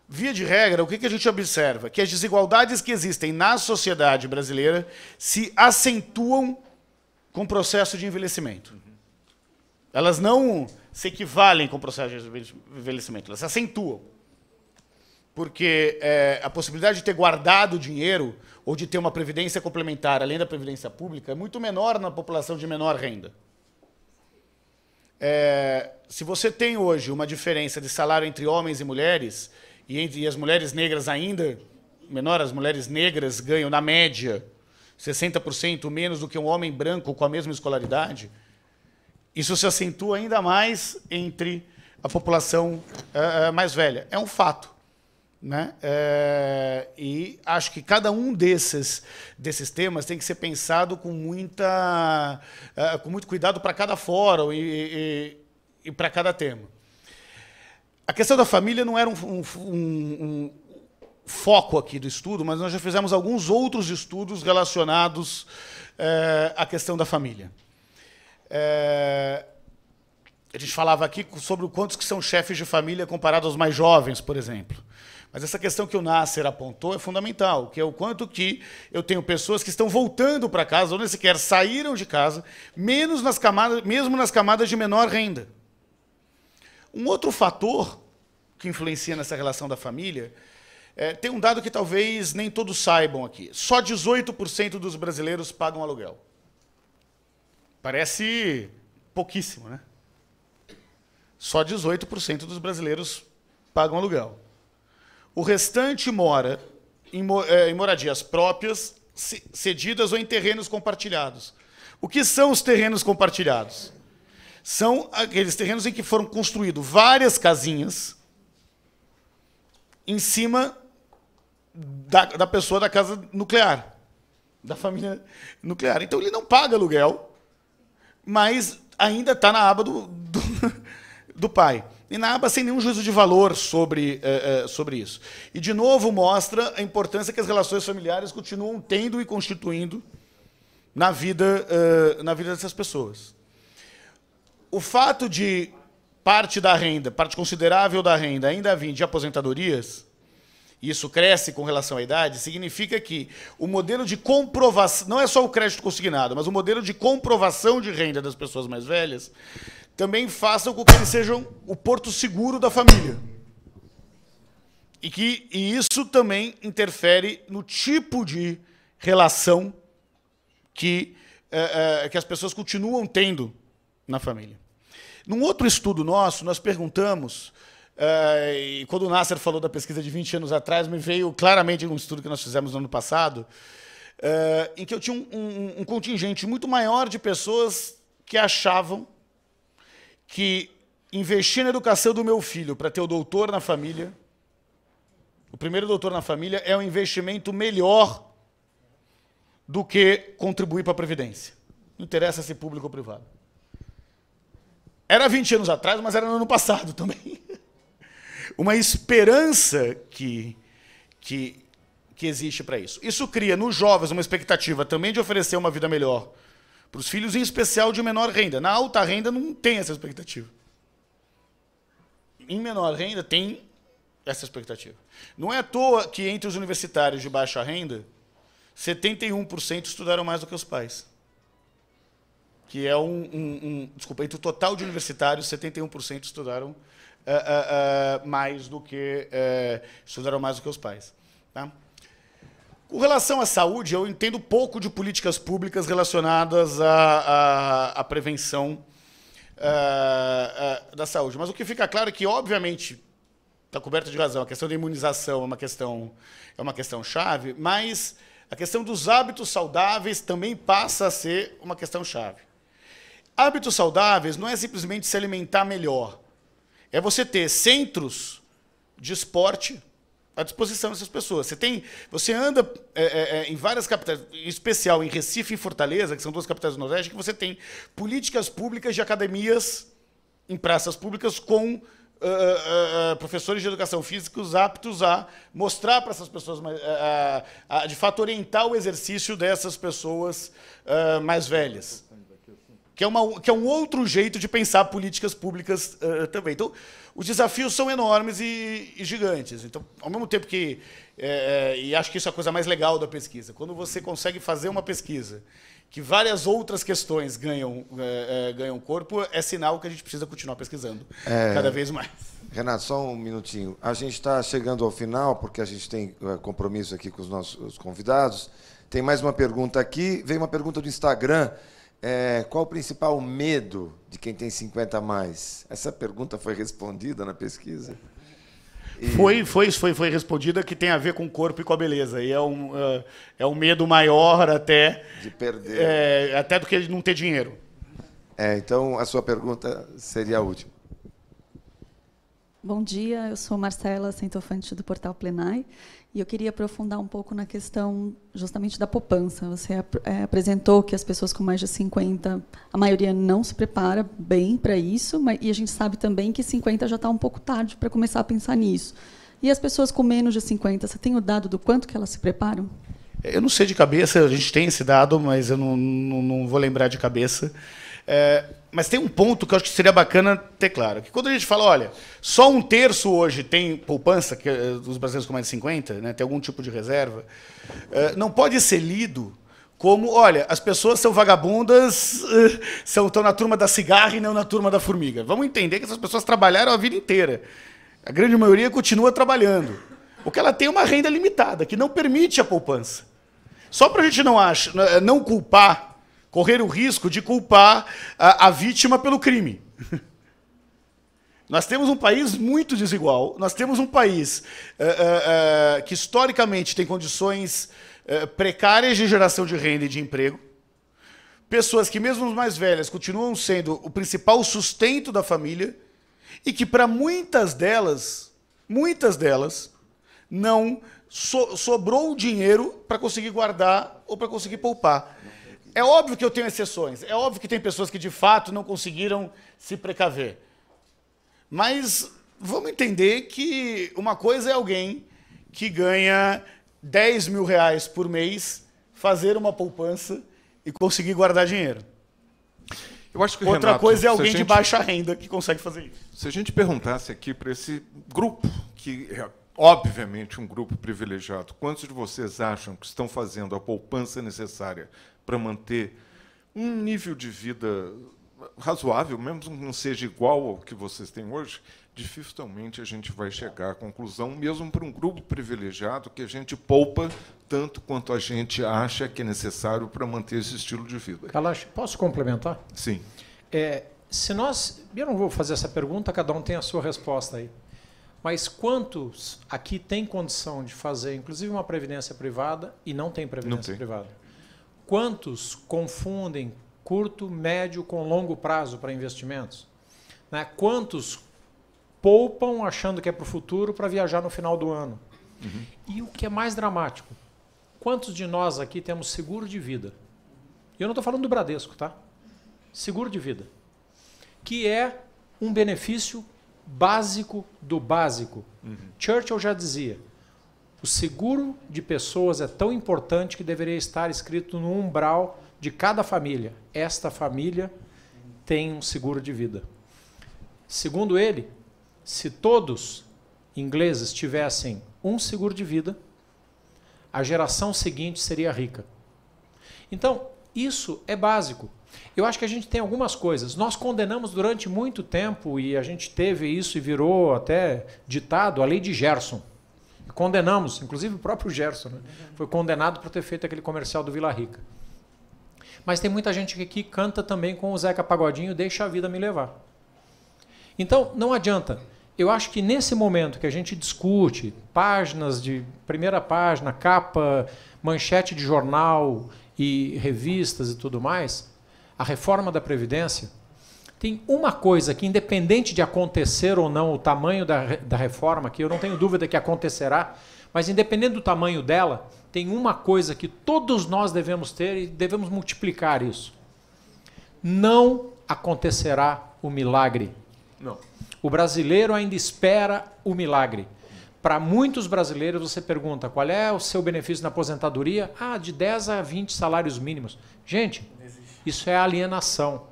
Via de regra, o que a gente observa? Que as desigualdades que existem na sociedade brasileira se acentuam com o processo de envelhecimento. Elas não se equivalem com o processo de envelhecimento, elas se acentuam. Porque a possibilidade de ter guardado dinheiro ou de ter uma previdência complementar, além da previdência pública, é muito menor na população de menor renda. Se você tem hoje uma diferença de salário entre homens e mulheres, e as mulheres negras ainda menor, as mulheres negras ganham, na média, 60% menos do que um homem branco com a mesma escolaridade, isso se acentua ainda mais entre a população mais velha. É um fato. Né? E acho que cada um desses temas tem que ser pensado com muito cuidado para cada fórum e para cada tema. A questão da família não era um foco aqui do estudo, mas nós já fizemos alguns outros estudos relacionados à questão da família. A gente falava aqui sobre quantos que são chefes de família comparados aos mais jovens, por exemplo. Mas essa questão que o Nasser apontou é fundamental, que é o quanto que eu tenho pessoas que estão voltando para casa, ou nem sequer saíram de casa, mesmo nas camadas de menor renda. Um outro fator que influencia nessa relação da família, tem um dado que talvez nem todos saibam aqui. Só 18% dos brasileiros pagam aluguel. Parece pouquíssimo, né? Só 18% dos brasileiros pagam aluguel. O restante mora em moradias próprias, cedidas ou em terrenos compartilhados. O que são os terrenos compartilhados? São aqueles terrenos em que foram construídas várias casinhas em cima da pessoa da casa nuclear, da família nuclear. Então ele não paga aluguel, mas ainda está na aba do pai. E na aba sem nenhum juízo de valor sobre isso. E, de novo, mostra a importância que as relações familiares continuam tendo e constituindo na vida dessas pessoas. O fato de parte considerável da renda ainda vir de aposentadorias, e isso cresce com relação à idade, significa que o modelo de comprovação, não é só o crédito consignado, mas o modelo de comprovação de renda das pessoas mais velhas, também façam com que eles sejam o porto seguro da família. E isso também interfere no tipo de relação que as pessoas continuam tendo na família. Num outro estudo nosso, nós perguntamos, e quando o Nasser falou da pesquisa de 20 anos atrás, me veio claramente um estudo que nós fizemos no ano passado, em que eu tinha um contingente muito maior de pessoas que achavam que investir na educação do meu filho para ter o doutor na família, o primeiro doutor na família, é um investimento melhor do que contribuir para a Previdência. Não interessa se público ou privado. Era 20 anos atrás, mas era no ano passado também. Uma esperança que existe para isso. Isso cria nos jovens uma expectativa também de oferecer uma vida melhor para os filhos, em especial de menor renda. Na alta renda não tem essa expectativa. Em menor renda tem essa expectativa. Não é à toa que entre os universitários de baixa renda, 71% estudaram mais do que os pais. Que é desculpa, entre o total de universitários, 71% estudaram mais do que estudaram mais do que os pais. Tá? Com relação à saúde, eu entendo pouco de políticas públicas relacionadas à prevenção da saúde. Mas o que fica claro é que, obviamente, está coberto de razão, a questão da imunização é uma questão chave, mas a questão dos hábitos saudáveis também passa a ser uma questão chave. Hábitos saudáveis não é simplesmente se alimentar melhor, é você ter centros de esporte à disposição dessas pessoas. Você anda em várias capitais, em especial em Recife e Fortaleza, que são duas capitais do Nordeste, que você tem políticas públicas de academias em praças públicas com professores de educação física aptos a mostrar para essas pessoas, de fato, orientar o exercício dessas pessoas mais velhas. Que é um outro jeito de pensar políticas públicas também. Então, os desafios são enormes e gigantes. Então, ao mesmo tempo que... e acho que isso é a coisa mais legal da pesquisa. Quando você consegue fazer uma pesquisa que várias outras questões ganham corpo, é sinal que a gente precisa continuar pesquisando cada vez mais. Renato, só um minutinho. A gente está chegando ao final, porque a gente tem compromisso aqui com os nossos convidados. Tem mais uma pergunta aqui. Veio uma pergunta do Instagram. Qual o principal medo de quem tem 50 a mais? Essa pergunta foi respondida na pesquisa? Foi respondida, que tem a ver com o corpo e com a beleza. E é um medo maior até... De perder. Até do que não ter dinheiro. Então, a sua pergunta seria a última. Bom dia, eu sou Marcela Centofante, do Portal Plenai, e eu queria aprofundar um pouco na questão justamente da poupança. Você apresentou que as pessoas com mais de 50, a maioria não se prepara bem para isso, e a gente sabe também que 50 já está um pouco tarde para começar a pensar nisso. E as pessoas com menos de 50, você tem o dado do quanto que elas se preparam? Eu não sei de cabeça, a gente tem esse dado, mas eu não vou lembrar de cabeça. Mas tem um ponto que eu acho que seria bacana ter claro, que quando a gente fala, olha, só 1/3 hoje tem poupança, que dos brasileiros com mais de 50, né, tem algum tipo de reserva, não pode ser lido como, olha, as pessoas são vagabundas, estão na turma da cigarra e não na turma da formiga. Vamos entender que essas pessoas trabalharam a vida inteira. A grande maioria continua trabalhando. Porque ela tem uma renda limitada, que não permite a poupança. Só para a gente não culpar, correr o risco de culpar a vítima pelo crime. Nós temos um país muito desigual, nós temos um país que historicamente tem condições precárias de geração de renda e de emprego, pessoas que, mesmo as mais velhas, continuam sendo o principal sustento da família e que, para muitas delas, não sobrou dinheiro para conseguir guardar ou para conseguir poupar. É óbvio que eu tenho exceções, é óbvio que tem pessoas que, de fato, não conseguiram se precaver. Mas vamos entender que uma coisa é alguém que ganha 10 mil reais por mês, fazer uma poupança e conseguir guardar dinheiro. Eu acho que, outra Renato, coisa é alguém de baixa renda que consegue fazer isso. Se a gente perguntasse aqui para esse grupo, que é obviamente um grupo privilegiado, quantos de vocês acham que estão fazendo a poupança necessária para manter um nível de vida razoável, mesmo que não seja igual ao que vocês têm hoje, dificilmente a gente vai chegar à conclusão, mesmo para um grupo privilegiado, que a gente poupa tanto quanto a gente acha que é necessário para manter esse estilo de vida. Kalash, posso complementar? Sim. Eu não vou fazer essa pergunta, cada um tem a sua resposta aí. Mas quantos aqui têm condição de fazer, inclusive, uma previdência privada e não tem previdência privada? Quantos confundem curto, médio com longo prazo para investimentos? Né? Quantos poupam achando que é para o futuro para viajar no final do ano? Uhum. E o que é mais dramático, quantos de nós aqui temos seguro de vida? E eu não estou falando do Bradesco, tá? Seguro de vida. Que é um benefício básico do básico. Uhum. Churchill já dizia, o seguro de pessoas é tão importante que deveria estar escrito no umbral de cada família. Esta família tem um seguro de vida. Segundo ele, se todos ingleses tivessem um seguro de vida, a geração seguinte seria rica. Então, Isso é básico. Eu acho que a gente tem algumas coisas. Nós condenamos durante muito tempo, e a gente teve isso e virou até ditado, a lei de Gerson. Condenamos, inclusive o próprio Gerson, né? Foi condenado por ter feito aquele comercial do Vila Rica. Mas tem muita gente que canta também com o Zeca Pagodinho, Deixa a Vida Me Levar. Então, não adianta. Eu acho que nesse momento que a gente discute páginas de primeira página, capa, manchete de jornal e revistas e tudo mais, a reforma da Previdência, tem uma coisa que, independente de acontecer ou não o tamanho da reforma, que eu não tenho dúvida que acontecerá, mas independente do tamanho dela, tem uma coisa que todos nós devemos ter e devemos multiplicar isso. Não acontecerá o milagre. Não. O brasileiro ainda espera o milagre. Para muitos brasileiros, você pergunta qual é o seu benefício na aposentadoria? Ah, de 10 a 20 salários mínimos. Gente, isso é alienação.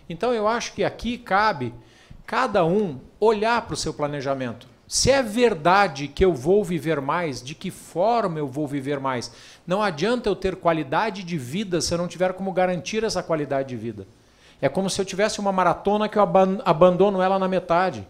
Então, eu acho que aqui cabe cada um olhar para o seu planejamento. Se é verdade que eu vou viver mais, de que forma eu vou viver mais? Não adianta eu ter qualidade de vida se eu não tiver como garantir essa qualidade de vida. É como se eu tivesse uma maratona que eu abandono ela na metade.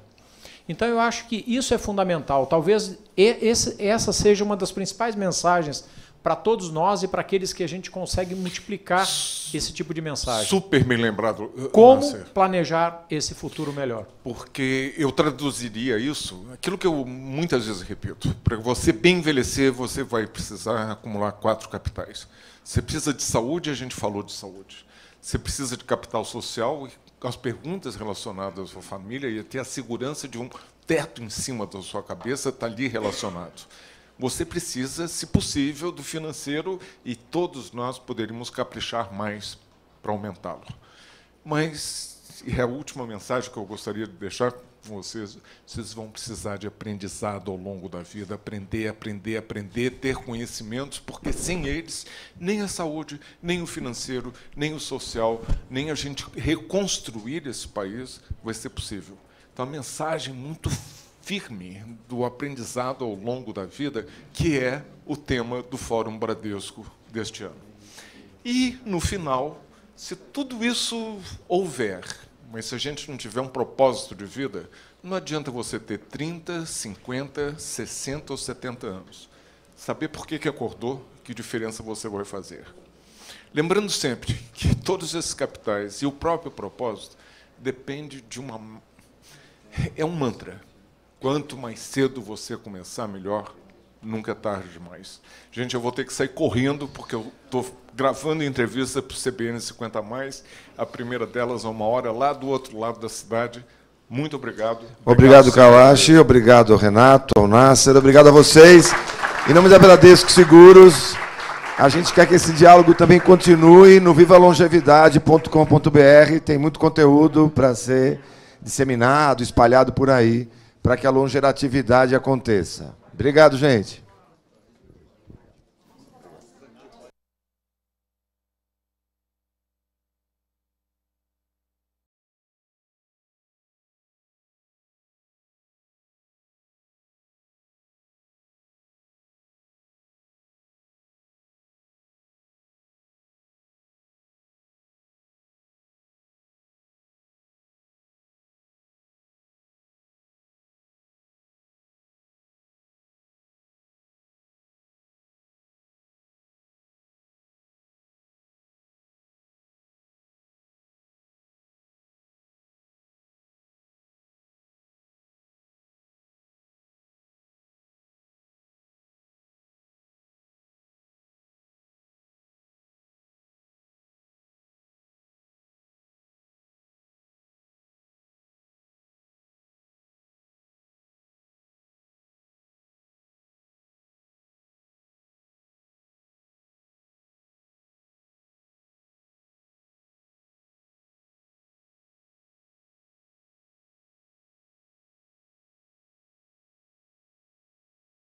Então, eu acho que isso é fundamental. Talvez essa seja uma das principais mensagens para todos nós e para aqueles que a gente consegue multiplicar esse tipo de mensagem. Super bem lembrado. Como Nasser, planejar esse futuro melhor? Porque eu traduziria isso, aquilo que eu muitas vezes repito. Para você bem envelhecer, você vai precisar acumular 4 capitais. Você precisa de saúde, a gente falou de saúde. Você precisa de capital social, as perguntas relacionadas à sua família e até a segurança de um teto em cima da sua cabeça está ali relacionado. Você precisa, se possível, do financeiro e todos nós poderíamos caprichar mais para aumentá-lo. Mas, e a última mensagem que eu gostaria de deixar com vocês vão precisar de aprendizado ao longo da vida, aprender, ter conhecimentos, porque sem eles, nem a saúde, nem o financeiro, nem o social, nem a gente reconstruir esse país vai ser possível. Então, a mensagem muito firme do aprendizado ao longo da vida, que é o tema do Fórum Bradesco deste ano. E, no final, se tudo isso houver, mas se a gente não tiver um propósito de vida, não adianta você ter 30, 50, 60 ou 70 anos. Saber por que acordou, que diferença você vai fazer. Lembrando sempre que todos esses capitais e o próprio propósito depende de uma... É um mantra. Quanto mais cedo você começar, melhor. Nunca é tarde demais. Gente, eu vou ter que sair correndo, porque eu estou gravando entrevista para o CBN 50+. A primeira delas é 1 hora, lá do outro lado da cidade. Muito obrigado. Obrigado, Kawashi. Obrigado, Renato, ao Nasser. Obrigado a vocês. Em nome da Bradesco Seguros, a gente quer que esse diálogo também continue no vivalongevidade.com.br. Tem muito conteúdo para ser disseminado, espalhado por aí, para que a longevidade aconteça. Obrigado, gente.